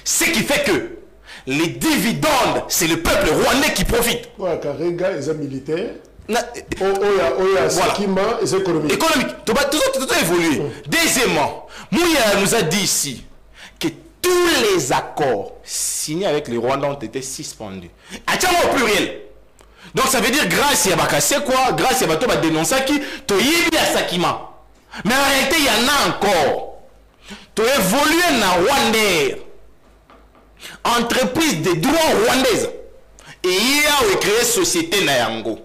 S4: Ce qui fait que les dividendes, c'est le peuple rwandais qui profite.
S1: Ouais, Karega, ils sont militaires.
S4: Sakima,
S1: ils sont économiques.
S4: Économique. Tout a évolué. Deuxièmement, Mouya nous a dit ici que tous les accords signés avec les Rwandais ont été suspendus. Atiamo au pluriel. Donc ça veut dire grâce à Bakase quoi, grâce à Bato dénoncer qui, Toyibi à Sakima. Mais en réalité, il y en a encore. Tu évolues dans Rwanda. Entreprise de droits rwandaises. Et il y a créé société na yango.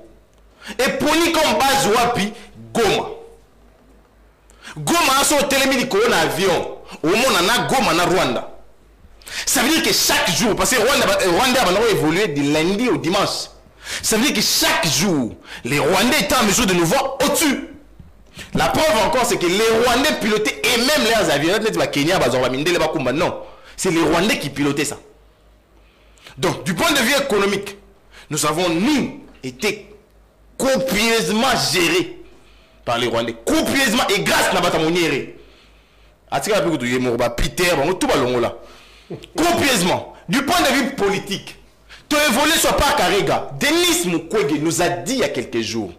S4: Et pour nous comme base wapi, Goma. Goma a son télémini un avion. Au monde on a Goma na Rwanda. Ça veut dire que chaque jour, parce que Rwanda va évoluer du lundi au dimanche. Ça veut dire que chaque jour, les Rwandais étaient en mesure de nous voir au-dessus. La preuve encore, c'est que les Rwandais pilotaient et même leurs avions. Non, c'est les Rwandais qui pilotaient ça. Donc, du point de vue économique, nous avons, nous, été copieusement gérés par les Rwandais. Copieusement et grâce à la bataille. Copieusement. Du point de vue politique, tu évolues sur pas Karega. Denis Mukwege nous a dit il y a quelques jours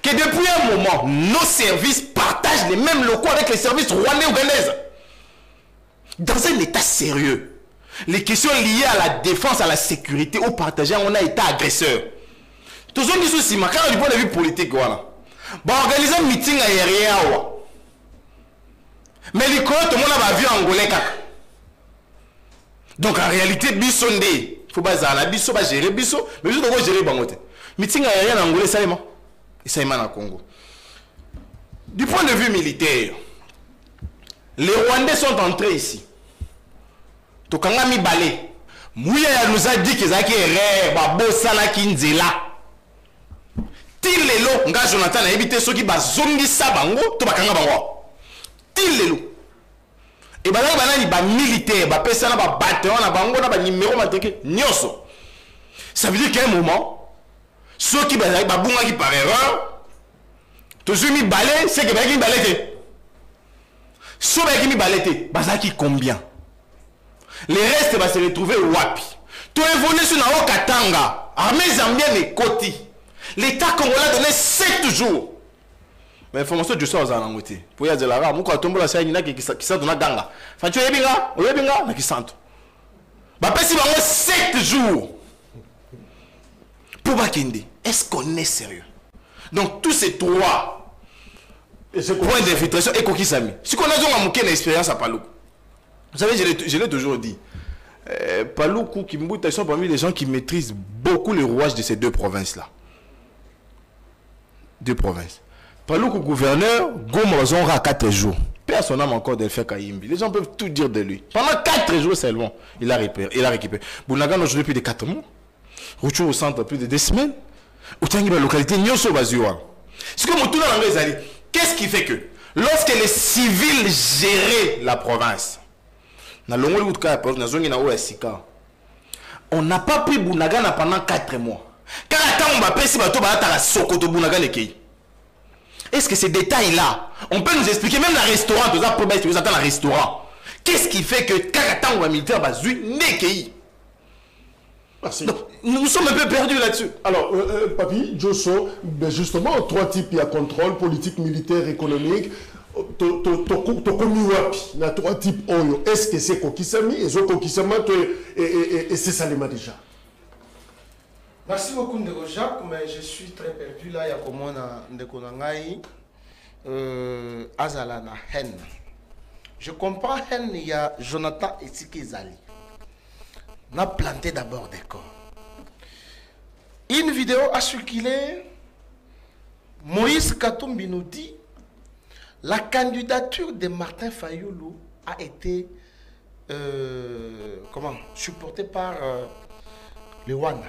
S4: que depuis un moment, nos services partagent les mêmes locaux avec les services rwandais ougandais. Dans un état sérieux, les questions liées à la défense, à la sécurité, au partager, on a été agresseur. Tous les soucis, mais quand du point de vue politique, voilà. Bah, organiser un meeting aérien, Mais les côtes, tout le monde a vu angolais. Donc en réalité, bisonde, il faut pas gérer biso, mais je dois gérer bangote. Meeting aérien en angolais, ça y est, et ça y est, en Congo. Du point de vue militaire, les Rwandais sont entrés ici. Tokangami balé. Mouya nous a dit qu'ils avaient erreur, babosala kinzela. Til lelo, nga Jonathan a évité ceux qui bazongi sa bango, to bakanga bango. Til lelo. Et bazali banani ba militaire, ba pesana ba bataillon na bango na ba numéro matrike nyoso. Ça veut dire qu'à un moment, ceux qui bazali ba bunga qui par erreur, toujours mi balé, c'est que bazali balé. Ceux qui mi balé, bazali combien? Les restes va se retrouver au wapi. Tu évolues sur la Katanga, armée zambienne et Koti. L'État congolais a donné 7 jours. Mais l'information du soir, vous en avez pour y dire la rame, quand tombe la saïna qui sent dans la ganga. Enfin, tu es bien, qui sent. Bah, si vous avez 7 jours pour Bakinde, est-ce qu'on est sérieux? Donc, tous ces 3 points d'infiltration et coquille sami. Si on a une expérience à Palou. Vous savez, je l'ai toujours dit. Paloukou, Kimbuta, ils sont parmi les gens qui maîtrisent beaucoup les rouages de ces 2 provinces-là. 2 provinces. Paloukou, gouverneur, Goma, ils ont 4 jours. Personne n'a encore de faire Kaimbi. Les gens peuvent tout dire de lui. Pendant 4 jours seulement, il a récupéré. Bounagan, aujourd'hui, plus de 4 mois. Rouchou au centre, plus de 2 semaines. Outangi, la localité, Nyoso, Bazioua. Ce que Moutouna a dit, qu'est-ce qui fait que, lorsque les civils géraient la province, on n'a pas pris Bounagana pendant 4 mois. Car attends, on va passer à Sokoto Bounagana. Est-ce que ces détails-là, on peut nous expliquer, même le restaurant, vous attendez un restaurant. Qu'est-ce qui fait que Karatam ou un militaire Bazui n'est qu'I? Nous sommes un peu perdus là-dessus.
S1: Alors, Papi, Josso, ben justement, 3 types, il y a contrôle, politique, militaire, économique. Il y a 3 types. Est-ce que c'est Kokisami et c'est Salema déjà?
S3: Merci beaucoup Ndeko Jacques, mais je suis très perdu là. Il y a comment Ndeko Nangai Azala na haine. Je comprends haine, il y a Jonathan et Zali. On a planté d'abord des corps. Une vidéo a circulé. Moïse Katumbi nous dit la candidature de Martin Fayoulou a été supportée par le Rwanda.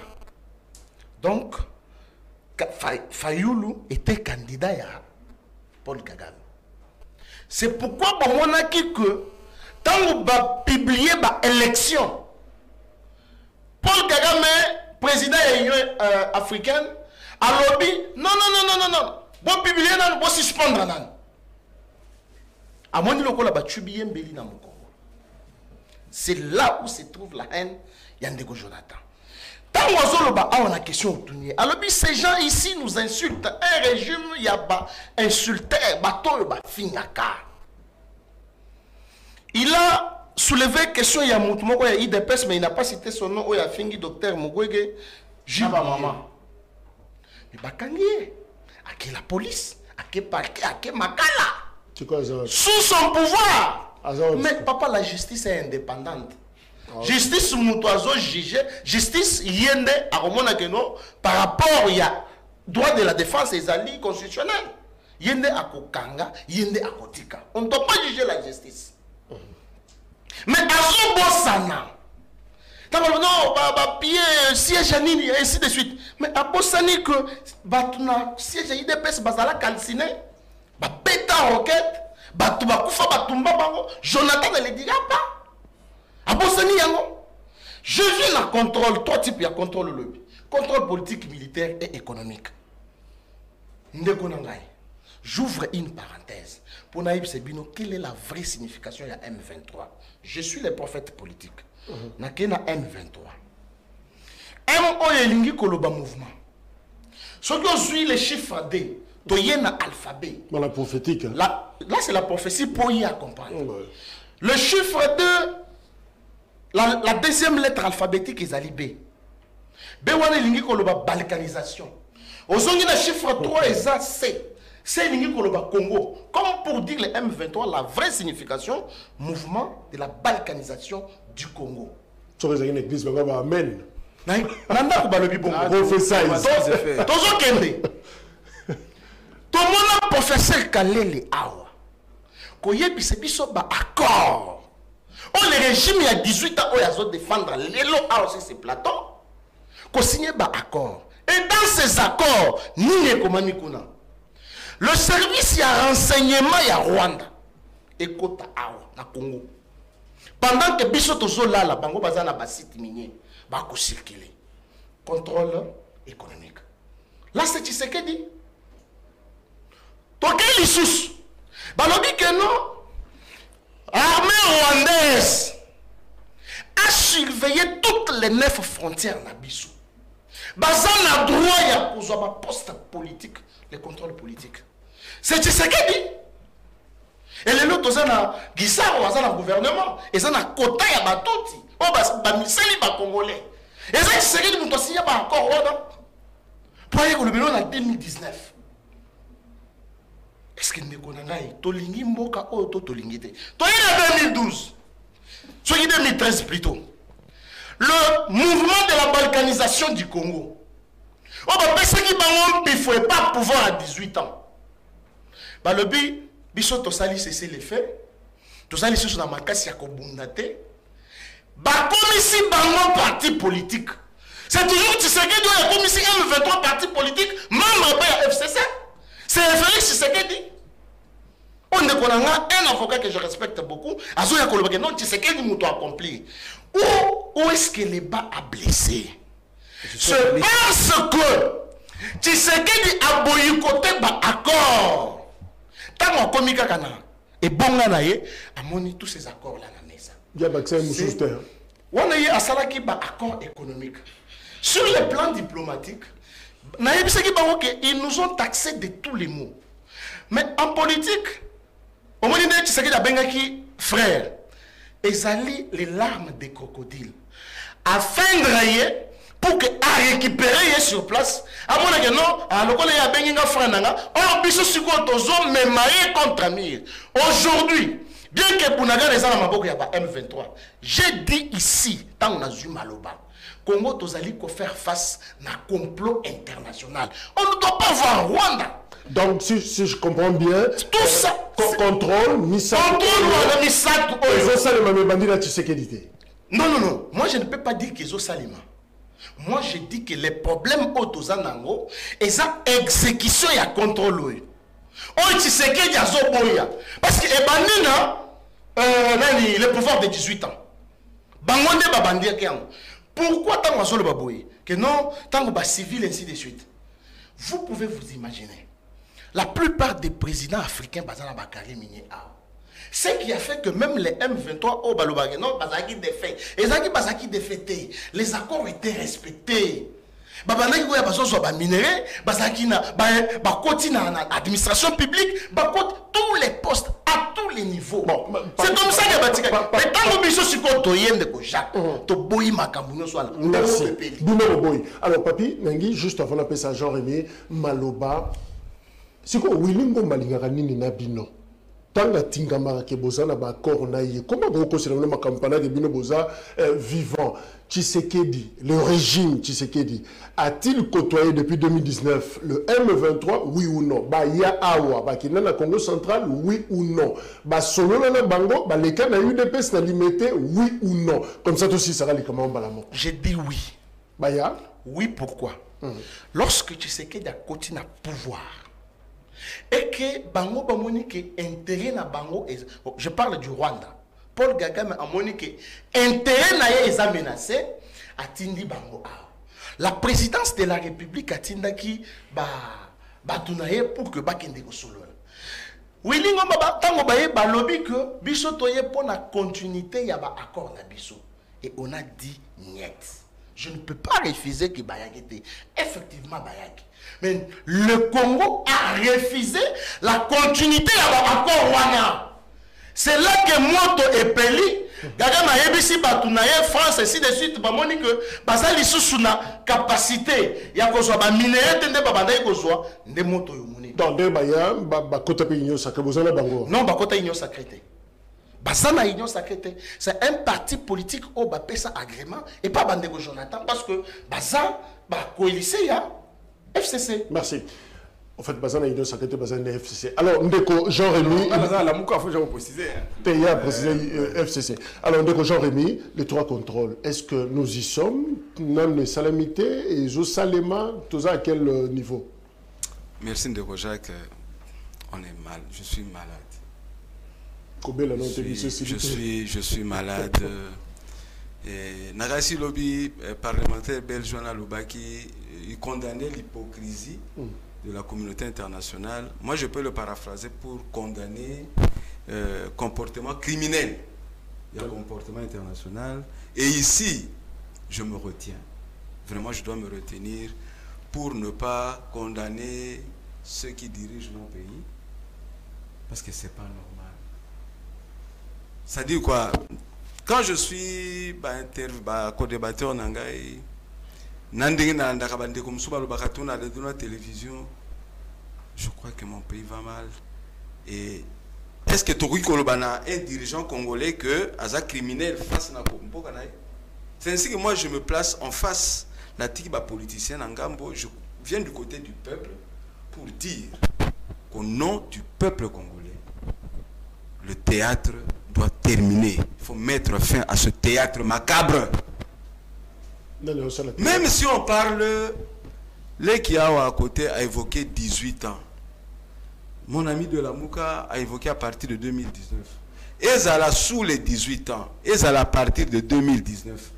S3: Donc, Fayoulou était candidat à Paul Kagame. C'est pourquoi on a dit que quand on va publier l'élection, Paul Kagame, président de l'Union africaine, a lobby, non. Bon publier, bon suspendre. C'est là où se trouve la haine Yandeko Jonathan. Tant on a question alors ces gens ici nous insultent. Un régime y a insulté il a soulevé question il y a Moutmoko, il y a IDPS, mais il n'a pas cité son nom. Il y a Fingi docteur Mugwege Jiba maman. Mais Bakangier, à qui la police, à qui parquet, à qui Makala, sous son pouvoir. Mais papa, la justice est indépendante. Justice Moutoiseau jugé, justice yende à Romonakeno par rapport il y a droit de la défense et alliés constitutionnels. Yende à Kokanga, yende à Kotika. On ne doit pas juger la justice. Mais à Bosana, non, pied, siège à Nini, et ainsi de suite. Mais à Bosani que Batuna, siège à IDPS, Bazala calciné, Beta roquette, Batouba Koufa, Batumba Bango, Jonathan ne le dira pas. À Bosani, je vis la contrôle, 3 types, il y a contrôle le lobby. Contrôle politique, militaire et économique. J'ouvre une parenthèse. Pour Naïb Sebino, quelle est la vraie signification de la M23? Je suis le prophète politique. Nakena M23. M.O. Elingi Koloba mouvement. Ce que suit les chiffres D, Toyena alphabet.
S1: Dans la prophétique.
S3: Là c'est la prophétie pour y comprendre. Le chiffre 2, la deuxième lettre alphabétique est Ali B. B1 Elingi Koloba balkanisation. Au son le chiffre 3 est C. C'est le Congo. Comme pour dire le M23, la vraie signification, mouvement de la balkanisation du Congo.
S1: Tu as une église, amen.
S3: Nanda ko balobi bongo.
S1: Professeur.
S3: Tozo kende. Tomona professeur Kalele awa. Ko yebise biso ba accord. On le régime il y a 18 ans, on a défendre l'élo sur ces plateaux. Qu'on signe un accord. Et dans ces accords, le service, il y a renseignement, il y a Rwanda. Et Kota Awa, na Congo. Pendant que Bissoto Zola, la Bango Bazana Bassit minier, va circuler. Contrôle économique. Là, c'est ce qu'il dit. Toi, quel est Balobi que non. L'armée rwandaise a surveillé toutes les 9 frontières Nabissou. Bazan a droit à un poste politique, les contrôles politiques. C'est ce qu'il dit. Et les autres, ils ont Guissaro, ils ont un gouvernement, ils ont un quota à Batouti, ils ont un Congolais. Et ça, c'est ce qu'il dit, ils ont encore pour aller au en 2019. Est-ce qu'il ne connaît pas Tolingi Mboka ou Tolingi te Tolingi en 2012. Soit 2013 plutôt. Le mouvement de la balkanisation du Congo. On va penser qu'il ne faut pas pouvoir à 18 ans. Bah, le but, Bisso Tosali, c'est les faits. Tosali, c'est dans ma casse, il y a Kobundate. Bah, comme ici, un parti politique. C'est toujours, tu sais qu'il y a comme ici, 23 partis politiques, membre de FCC. C'est Félix Tshisekedi. On est un avocat que je respecte beaucoup. Non, Tshisekedi m'a accompli. Où est-ce que les bas a blessé? C'est parce que Tshisekedi a boycotté l'accord. Tant qu'on commis kakana et bon ganaye a moni tous ces accords là dans mesa.
S1: Il y a accès à un
S3: on a eu à salaki ba accord économique. Sur le plan diplomatique, ils nous ont taxé de tous les mots. Mais en politique, au moment où Tshisekedi a bengaki frère, ils allaient les larmes des crocodiles. Afin de rayer, pour que à récupérer sur place, à mon avis, non, à l'occasion il y a benginga frère nanga, on a sur quoi tozo mais maillé contre Amir. Aujourd'hui, bien que Pounaga les a maboko ya ba M23, j'ai dit ici, tant on a eu Maloba. Congo tozali ko faire face à un complot international. On ne doit pas voir Rwanda.
S1: Donc si je comprends bien,
S3: tout ça
S1: contrôle Misato.
S3: Contrôle Misato.
S1: Ils ont ça le bandit la Tshisekedi.
S3: Non. Moi je ne peux pas dire qu'ils ont salima. Moi je dis que les problèmes autozanango et ça exécution et contrôle. Oh Tshisekedi a zoboya parce que ebanina le pouvoir de 18 ans. Bangonde babandi akiango. Pourquoi tant que le baboui que non, tant que civil ainsi de suite. Vous pouvez vous imaginer. La plupart des présidents africains bazana bakari minier a. Ce qui a fait que même les M23 au balobagé non bazaki défait. Bazaki défaités. Les accords étaient respectés. Babana qui a besoin de minéraux, bazaki na ba continue administration publique, ba tous les postes à tous les niveaux. Bon, c'est comme ça que batika. Mais tant que biso siko toyende ko Jacques, to boyi makambu soit là.
S1: Merci. Alors papi, nangi juste avant d'appeler ça Jean-Rémy Maloba. Siko wilingo malingaka nini na bino. Tant la tingamara ke boza na ba accord na ye. Comment vous considérez ma campagne de bino boza vivant? Tshisekedi, le régime Tshisekedi, a-t-il côtoyé depuis 2019 le M23, oui ou non? Ba ya awa, ba kina na Congo central, oui ou non? Ba solo na bango, ba leka na UDPS na limité, oui ou non? Comme ça aussi ça va les comment balamo.
S3: J'ai dit oui.
S1: Ba ya?
S3: Oui, pourquoi? Lorsque Tshisekedi a continué à pouvoir et que bango bamoni que intérêt na bango, je parle du Rwanda. Paul Kagame a moniqué intérêt naïe est menacé à Tindi Bango. La présidence de la République a Tindaki batunaye pour que Bakende Solo. Oui, tango baye balobi que biso toye pour la continuité ya ba accord na biso et on a dit niet. Je ne peux pas refuser que Bayaki effectivement Bayaki. Mais le Congo a refusé la continuité ya ba accord wana. C'est là que Moto et Peli, Gaga Mayebisi Batounaye, France, ainsi de suite, Bamoni que Basali Sousuna, capacité, ya kozwa ba minéraux tende babanda kozwa nde moto yo moni.
S1: Donc de baya ba kota pe union sacrée bozala bango.
S3: Non, ba kota union sacrée. Basana union sacrée, c'est un parti politique au ba pesa agrément et pas Bandego Jonathan parce que Baza ba coalition ya FCC.
S1: Merci. En fait, Bazana union sacrée, Bazana FCC. Alors Ndeko Jean-Rémy,
S2: la Mouka faut jamais préciser.
S1: PIA précisé FCC. Alors Ndeko Jean-Rémy, les 3 contrôles. Est-ce que nous y sommes? Non, les salamités et Zo Salema, tout ça à quel niveau?
S2: Merci Ndeko Jacques. On est mal. Je suis malade. Je suis malade. Nagasi Lobby, parlementaire belge, Lobaki, il condamnait l'hypocrisie de la communauté internationale. Moi, je peux le paraphraser pour condamner comportement criminel. Il y a un comportement international. Et ici, je me retiens. Vraiment, je dois me retenir pour ne pas condamner ceux qui dirigent nos pays. Parce que ce n'est pas normal. Ça dit quoi? Quand je suis co-débatteur Nangaï, télévision, je crois que mon pays va mal. Et est-ce que Tori Kolobana, un dirigeant congolais, que Aza criminel face à c'est ainsi que moi je me place en face la tiba politicienne en Gambo. Je viens du côté du peuple pour dire qu'au nom du peuple congolais, le théâtre doit terminer. Il faut mettre fin à ce théâtre macabre. Même si on parle, l'Ekiao à côté a évoqué 18 ans. Mon ami de la Mouka a évoqué à partir de 2019. Ezala sous les 18 ans, Ezala à partir de 2019.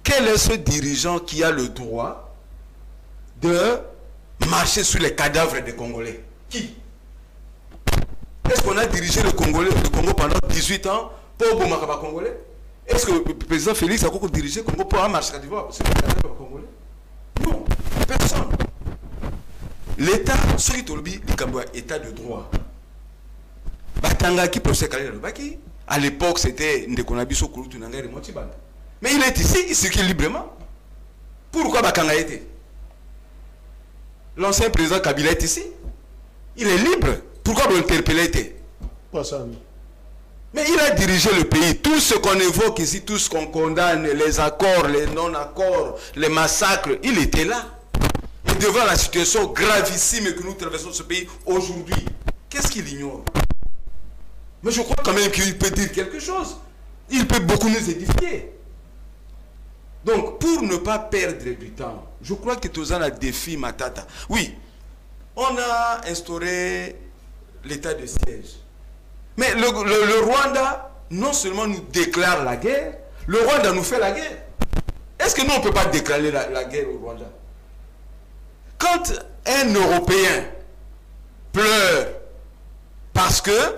S2: Quel est ce dirigeant qui a le droit de marcher sur les cadavres des Congolais? Qui? Est-ce qu'on a dirigé le Congo pendant 18 ans pour Bomakaba Congolais? Est-ce que le président Félix a dirigé le Congo pour marcher sur les cadavres congolais? Non, personne. L'État, ce qui est état de droit. Batanga qui procède à l'époque, c'était Ndekonabiso Kouroutou Nangari Motibanda. Mais il est ici, il circule librement. Pourquoi Bakanga était? L'ancien président Kabila est ici. Il est libre. Pourquoi vous l'interpellez? Mais il a dirigé le pays. Tout ce qu'on évoque ici, tout ce qu'on condamne, les accords, les non-accords, les massacres, il était là. Et devant la situation gravissime que nous traversons ce pays aujourd'hui, qu'est-ce qu'il ignore? Mais je crois quand même qu'il peut dire quelque chose. Il peut beaucoup nous édifier. Donc, pour ne pas perdre du temps, je crois que Tozan a défi Matata. Oui, on a instauré l'état de siège. Mais le Rwanda, non seulement nous déclare la guerre, le Rwanda nous fait la guerre. Est-ce que nous, on ne peut pas déclarer la guerre au Rwanda? Quand un Européen pleure parce que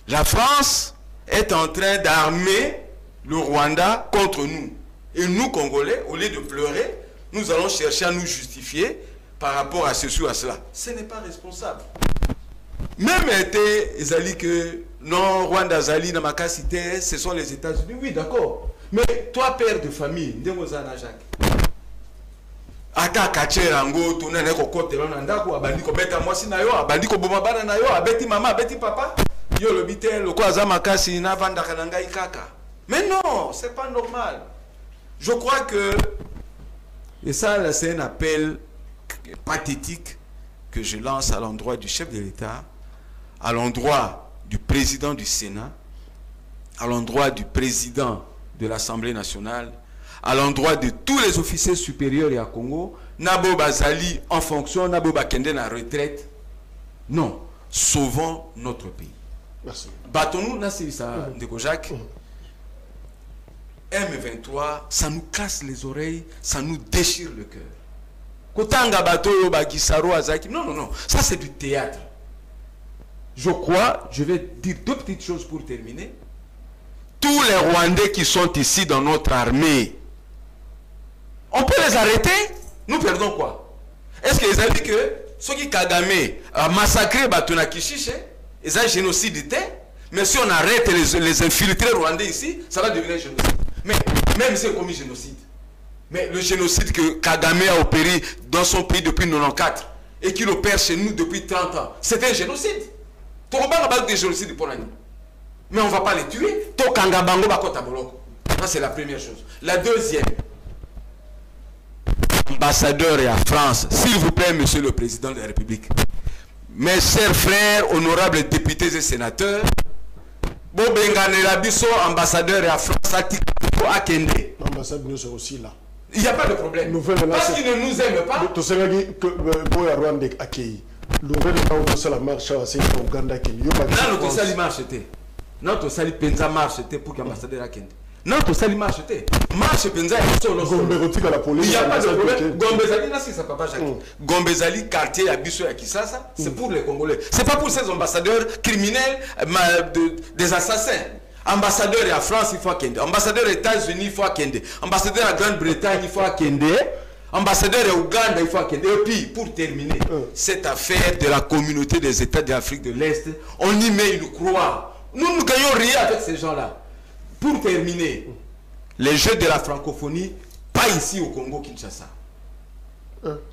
S2: la France est en train d'armer le Rwanda contre nous, et nous, Congolais, au lieu de pleurer, nous allons chercher à nous justifier par rapport à ceci ou à cela. Ce n'est pas responsable. Même été, Zali que non, Rwanda, Zali, Namaka, cité, ce sont les États-Unis. Oui, d'accord. Mais toi, père de famille, Ndemozana Jacques. Ata kache rango, tourne neko kote l'onandako, abandiko beta mwasi na yo, abandiko bomabana na yo, abeti mama, abeti papa. Yo le bité, le quoi Zamaka, si na vanda kananga ikaka. Mais non, c'est pas normal. Je crois que, et ça, c'est un appel pathétique que je lance à l'endroit du chef de l'État, à l'endroit du président du Sénat, à l'endroit du président de l'Assemblée nationale, à l'endroit de tous les officiers supérieurs et à Congo, Nabo Bazali en fonction, Nabo Bakende en retraite. Non, sauvons notre pays.
S1: Merci.
S2: Battons-nous, Nassir Ndeko Jacques. M23, ça nous casse les oreilles, ça nous déchire le cœur. Kotanga bato Bagisaro Azaki. Non, non, non. Ça, c'est du théâtre. Je crois, je vais dire deux petites choses pour terminer. Tous les Rwandais qui sont ici dans notre armée, on peut les arrêter? Nous perdons quoi? Est-ce qu'ils ont dit que ceux qui Kagame a massacré Batuna Kishiche, ils ont génocide, Mais si on arrête les infiltrés rwandais ici, ça va devenir un génocide. Mais même si c'est commis génocide, mais le génocide que Kagame a opéré dans son pays depuis 1994 et qu'il opère chez nous depuis 30 ans, c'est un génocide. Tu as des génocides pour l'année. Mais on ne va pas les tuer. Ça, c'est la première chose. La deuxième, ambassadeur et à France, s'il vous plaît, monsieur le président de la République, mes chers frères, honorables députés et sénateurs, ambassadeur et à France,
S1: L'ambassade nous est aussi là.
S2: il n'y a pas de problème. Parce qu'ils ne nous aiment pas. Notre sali penza marche pour qu'ambassadeur akende. Notre sali marche penza il n'y a pas de problème. Gombezali na ça papa Jacques. Gombezali quartier à Bisso à Kisasa, c'est pour les Congolais. C'est pas pour ces ambassadeurs criminels des assassins. Ambassadeur à France, il faut akende. Ambassadeur aux États-Unis, il faut akende. Ambassadeur à Grande-Bretagne, il faut akende. Ambassadeur à Ouganda, il faut akende. Et puis, pour terminer, cette affaire de la communauté des États d'Afrique de l'Est, on y met une croix. Nous ne gagnons rien avec ces gens-là. Pour terminer, les Jeux de la francophonie, pas ici au Congo Kinshasa.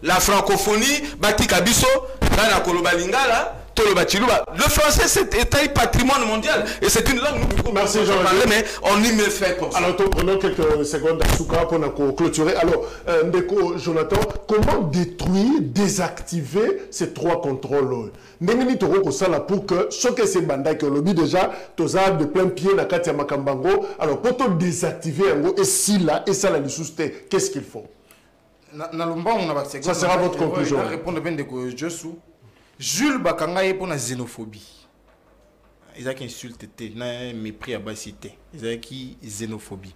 S2: La francophonie, Batika Bisso, Gana Koloba Lingala, Toloba Chiluba. Le français, c'est un patrimoine mondial. Et c'est une langue, nous
S1: merci Jean.
S2: Mais on y met fait comme ça.
S1: Alors, prenons quelques secondes à Souka pour clôturer. Alors, Ndeko, Jonathan, comment détruire, désactiver ces trois contrôles? N'engeni toro ko sala pour que ce que ces bandas qui ont lobby déjà, tous de plein pied na kati ya makambango. Alors, pour te désactiver, et si là, et ça la lisouste, qu'est-ce qu'il faut? Ça sera votre conclusion.
S3: Je vais répondre bien de Josu. Jules Bakanga pour la xénophobie. Ils ont qui insulte, un mépris à basité. Ils ont qui xénophobie.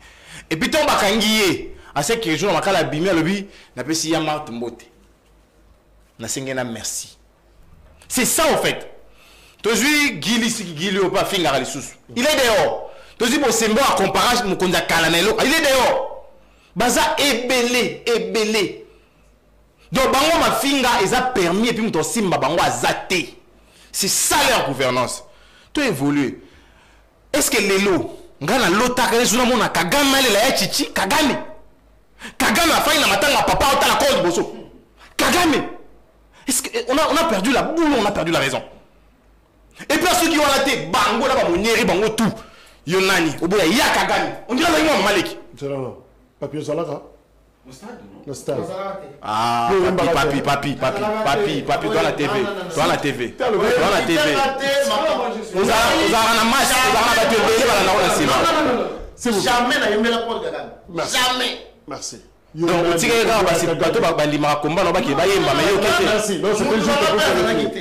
S3: Et puis, ton Bakangiye, à ce que je n'ai la bimia le bi, n'a pas si yama tumbote. N'a sengena merci. C'est ça en fait. Tozi Gili au pas fingar à l'issous. Il est dehors. Tozi pour sembo à comparer mon konza kalanelo. Il est dehors. Baza ebelé. Donc bango ma finga ils a permis et puis mon simba bango a zaté. C'est ça leur gouvernance. Tout évolue. Est-ce que lelo ngana lota kale zuna mona Kagame le la chichi Kagame a failli na matanga papa ota la cause bosso. Kagame. Est-ce qu'on a perdu la boule, on a perdu la raison. Et puis ceux qui ont la tête, bango là, monieri, bango tout. Yonani, au bout il y a Kagame. On dirait là, il y a Malek.
S1: C'est là, Papi Zalaka.
S2: Au stade, non?
S1: Le stade.
S3: Ah, papi, dans la TV. Dans la TV. Dans la TV. Vous avez un match, vous avez battu le bébé,
S6: jamais n'a aimé la porte de Kagame. Jamais.
S1: Merci.
S3: Donc, si quelqu'un va passer plateau,
S1: merci. Non, c'est juste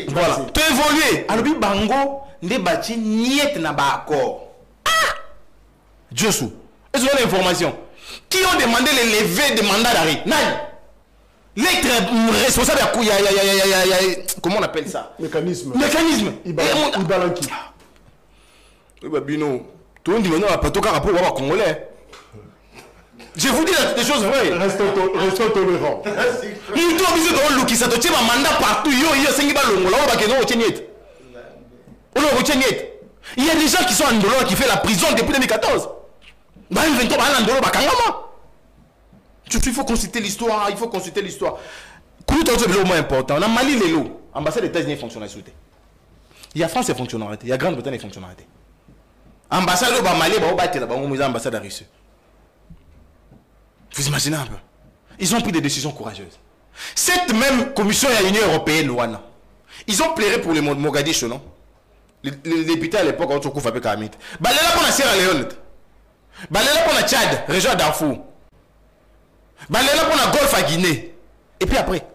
S3: voilà. Tu évolues. Alors, bango, ne bâti niet na ba accord. Josu, est-ce que vous avez l'information? Qui ont demandé le lever de mandat d'arrêt? Nani? L'être responsable, comment on appelle ça?
S1: Mécanisme.
S3: Ibalanki. Oui, bah, Bino. Tout le monde dit maintenant, pas tout cas rapport au Congolais. Je vous dis des choses vraies.
S1: Restons tolérants.
S3: Nous devons obligé de l'ouki, ça te tient un mandat partout. Il y a des gens qui sont en Ndolo qui fait la prison depuis 2014. Il faut consulter l'histoire. Il faut consulter l'histoire. Le moins important. On a Mali Lelo. Ambassade des États-Unis fonctionne. Il y a France et fonctionnaire. Il y a Grande-Bretagne et fonctionnaire. Ambassade de Mali, ambassade de Russie. Vous imaginez un peu? Ils ont pris des décisions courageuses. Cette même commission de l'Union européenne, ils ont plaidé pour les Mogadiscio, non? Les députés à l'époque, on se coupe avec Kamit. Balela pour la Sierra Leone. Balela pour la Tchad, région Darfour. Balela pour la Golfe à Guinée. Et puis après.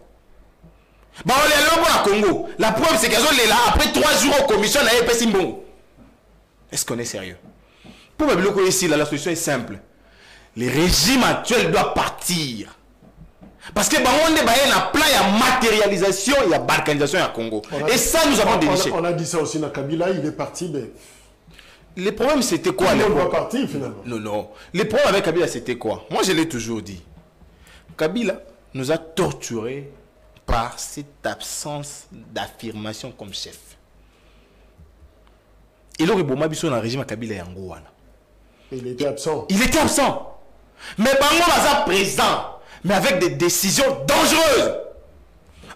S3: Balela pour la Congo. La preuve, c'est qu'ils sont là après 3 jours en commission à l'EP Simbongo. Est-ce qu'on est sérieux? Pour me bloquer ici, la solution est simple. Le régime actuel doit partir. Parce que on est un plan de matérialisation et de balkanisation au Congo. Et ça, nous avons déniché.
S1: On a dit ça aussi dans Kabila, il est parti. Mais...
S3: Le problème, c'était quoi?
S1: Il doit partir finalement.
S3: Non. Le problème avec Kabila, c'était quoi? Moi, je l'ai toujours dit. Kabila nous a torturés par cette absence d'affirmation comme chef.
S4: Et là, il y a un régime à Kabila Yango.
S1: Il était absent.
S4: Il était absent. Mais Bango Baza présent. Mais avec des décisions dangereuses.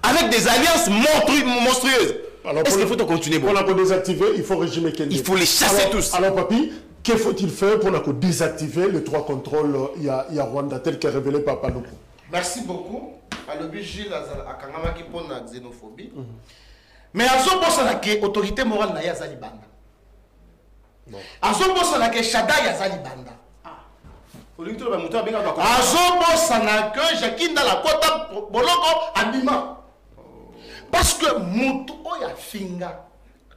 S4: Avec des alliances monstrueuses. Est-ce qu'il faut continuer?
S1: Pour la désactiver, il faut régimer Kendi.
S4: Il faut les chasser tous.
S1: Alors, papi, que faut-il faire pour désactiver les 3 contrôles il y a Rwanda, tel que révélé par Paluku?
S3: Merci beaucoup. Alors, Gilles Akangama qui pose la xénophobie. Mais à ce moment-là, l'autorité morale n'a pas de banda. À ce moment-là, Chada n'a pas de banda. À ce moment-là, Jacques dans la quota boloko abima. Parce que Moutou Oya Finga.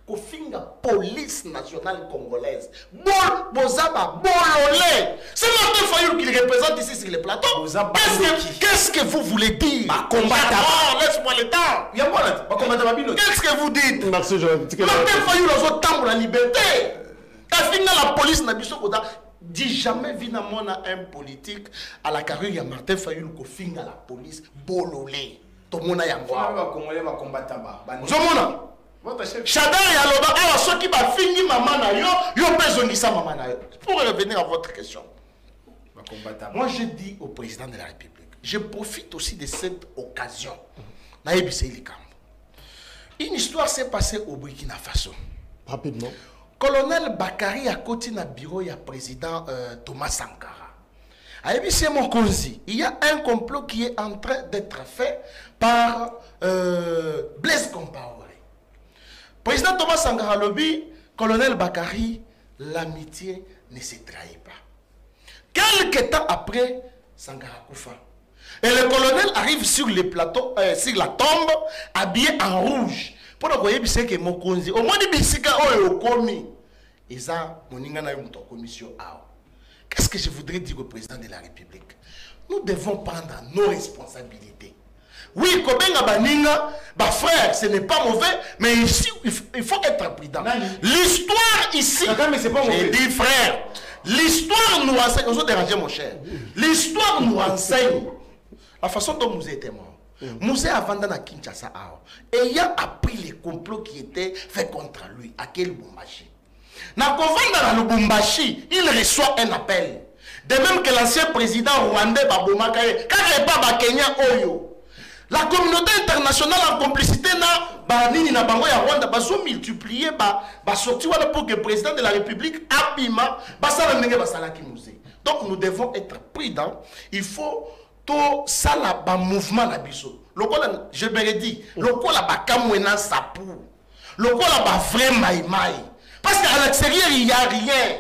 S3: Kofinga police nationale congolaise. Bozaba, Bololé. C'est Martin Fayulu qui le représente ici sur le plateau. Qu'est-ce que vous voulez dire? Laisse-moi le temps. Qu'est-ce que vous dites?
S1: Merci,
S3: Martin Fayulu a temps pour la liberté. Kafinga la police n'a pas dit jamais vu un politique à la carrière de Martin Fayulu Kofinga la police Bololé. Tout le monde a Chada et Aloba, alors ceux qui va finir maman na yo besoin ça maman na yo. Pour revenir à votre question. Moi je dis au président de la République, je profite aussi de cette occasion. Une histoire s'est passée au Burkina Faso.
S1: Rapidement.
S3: Colonel Bakary a côté na bureau ya président Thomas Sankara. À Ebissé Mokonzi, il y a un complot qui est en train d'être fait par Blaise Compaoré. Président Thomas Sankara Lobby, colonel Bakary, l'amitié ne se trahit pas. Quelques temps après, Sankara Koufa. Et le colonel arrive sur le plateau, sur la tombe, habillé en rouge. Pour que vous voyez que Mokonzi, au moins, il y a commis. Et ça, commission. Qu'est-ce que je voudrais dire au président de la République? Nous devons prendre nos responsabilités. Oui, Kobenga Baninga, frère, ce n'est pas mauvais, mais ici, il faut être prudent. L'histoire ici, j'ai dit frère, l'histoire nous enseigne, on se dérange mon cher, l'histoire nous enseigne la façon dont Mouzé était mort. Mouzé a vendu à Kinshasa, ayant appris les complots qui étaient faits contre lui, à quel Lubumbashi. Dans Lubumbashi, il reçoit un appel. De même que l'ancien président rwandais Babomakaye, car il n'est pas Kenya Oyo. La communauté internationale en complicité na bango ya Rwanda baso multiplier ba sorti wala pour que le président de la République abima basala ndenge basala ki musée. Donc nous devons être prudents. Il faut tout ça là ba mouvement na biso. Lokola je me redis, lokola ba kamwena sapu. Lokola ba vrai maïmaï. Parce qu'à l'extérieur il y a rien.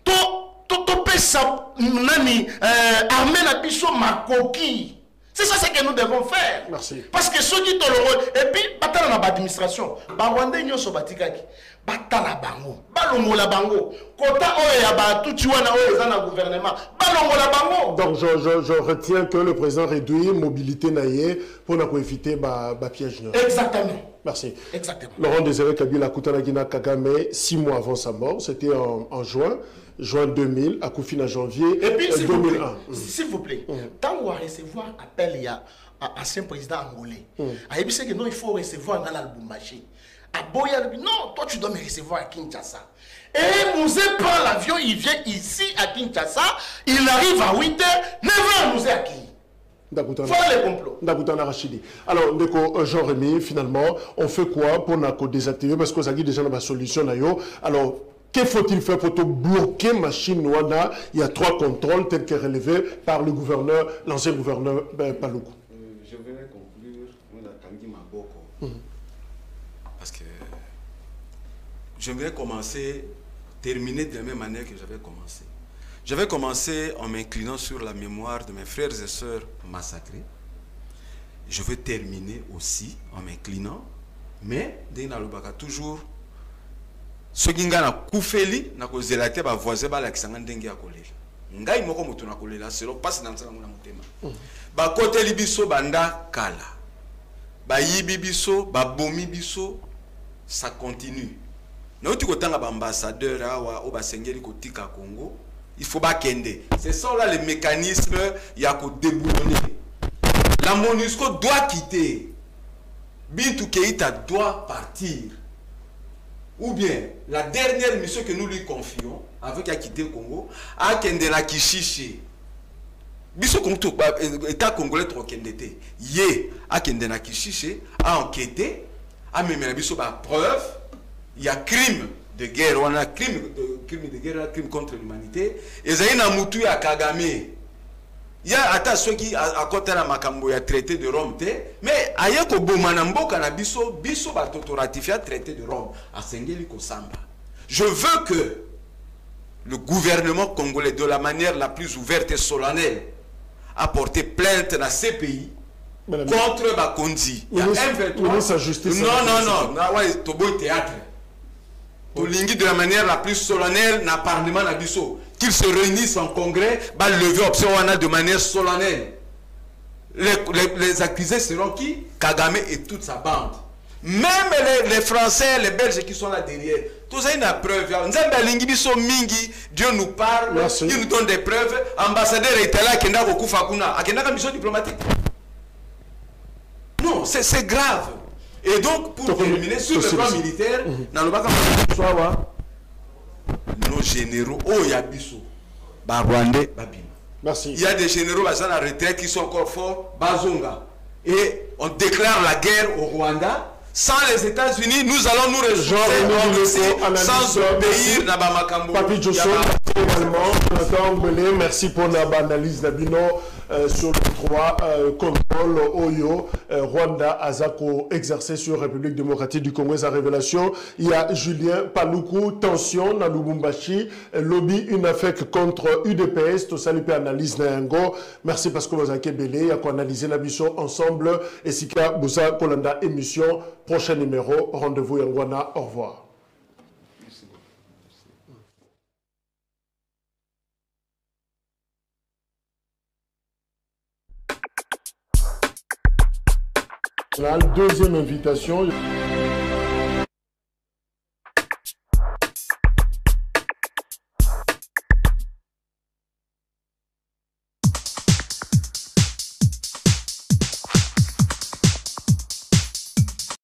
S3: Tout pesa nani armée na biso makoki. C'est ça ce que nous devons faire.
S1: Merci.
S3: Parce que ceux qui tolerent, et puis, batala na l'administration, Rwanda nyoso batikaki, batala bango, balongo la bango, kota oya ba tuchiwana oya na gouvernement, balongo la bango.
S1: Donc je retiens que le président réduit mobilité naïe pour éviter piège.
S3: Exactement.
S1: Merci.
S3: Exactement.
S1: Laurent Désiré Kabila Kutanagina Kagame 6 mois avant sa mort, c'était en juin 2000, à Koufina janvier
S3: et puis,
S1: 2001.
S3: S'il vous plaît, tant qu'on va recevoir appel, il y a un ancien président angolais. Il dit que non, il faut recevoir dans l'Albumbashi. Non, toi tu dois me recevoir à Kinshasa. Et Mouzé prend l'avion, il vient ici à Kinshasa, il arrive à 8h, 9h, Mouzé à qui? Voilà les complots.
S1: Alors, Jean-Rémy, finalement, on fait quoi pour nous désactiver? Parce que ça dit déjà dans la solution. Alors, que faut-il faire pour bloquer la machine Rwanda? Il y a 3 contrôles tels que relevés par le gouverneur, l'ancien gouverneur Paluku.
S2: Je vais conclure Kangi Maboko. Parce que j'aimerais terminer de la même manière que j'avais commencé. Je vais commencer en m'inclinant sur la mémoire de mes frères et sœurs massacrés. Je vais terminer aussi en m'inclinant, mais toujours ce qui na koufeli na ko zelate ba voisin ba la kisanga ndenge ya kolela. Ngai moko mutu na kolela selo passe na nsanga na mutema. Ba kote libiso banda kala. Ba yibi biso, ba bomi biso, ça continue. Na uti ko tanga ba ambassadeur awa o ba sengeli ko tika Congo. Il faut pas kende. C'est ça là les mécanismes il y a qu'au déboulonner. La MONUSCO doit quitter. Bintou Keïta doit partir. ou bien la dernière mission que nous lui confions, avec a quitté le Congo, a Kendena Kishishi. Biso Kongo, État congolais trop kendete. Yé, a Kendena Kishishi, a enquêté, a même la biso ba preuve, il y a crime de guerre, on a crime de guerre, crime contre l'humanité. Et ça y a un moutou à Kagame. Il y a attention qui à côté de la Makambo, il y a traité de Rome, mais ailleurs que Bomanambo, Kanabiso, Biso va ratifier le traité de Rome à Sengeli Kosamba. Je veux que le gouvernement congolais, de la manière la plus ouverte et solennelle, a porté plainte dans ces pays contre Bakondi. Il y a M23. Non, Tobo théâtre. De la manière la plus solennelle, dans le Parlement Nabiso, qu'ils se réunissent en congrès, va lever option de manière solennelle. Les accusés seront qui? Kagame et toute sa bande. Même les Français, les Belges qui sont là derrière. Tout ça, il y a une preuve. Dieu nous parle, il nous donne des preuves. Ambassadeur était là, qui n'a beaucoup fakuna. Il y a une mission diplomatique. Non, c'est grave. Et donc, pour terminer, sur le plan militaire, nos généraux, Yabiso, Rwandais, Babima.
S1: Merci.
S2: Il y a des généraux à la retraite qui sont encore forts, Bazonga. Et on déclare la guerre au Rwanda. Sans les États-Unis, nous allons nous résoudre sans obéir à Bamakambo.
S1: Papi Josso, également, merci pour l'analyse d'Abino sur le 3 contrôle Oyo, Rwanda, Azako, exercé sur République démocratique du Congo. Sa révélation, il y a Julien Paluku, tension dans Lubumbashi, lobby une affect contre UDPS, tout ça, il peut analyse Nayango. Merci parce que vous avez belé, il y a qu'on analyser la mission ensemble. Et si vous avez Kolanda émission, prochain numéro, rendez-vous Yangwana, au revoir. La deuxième invitation.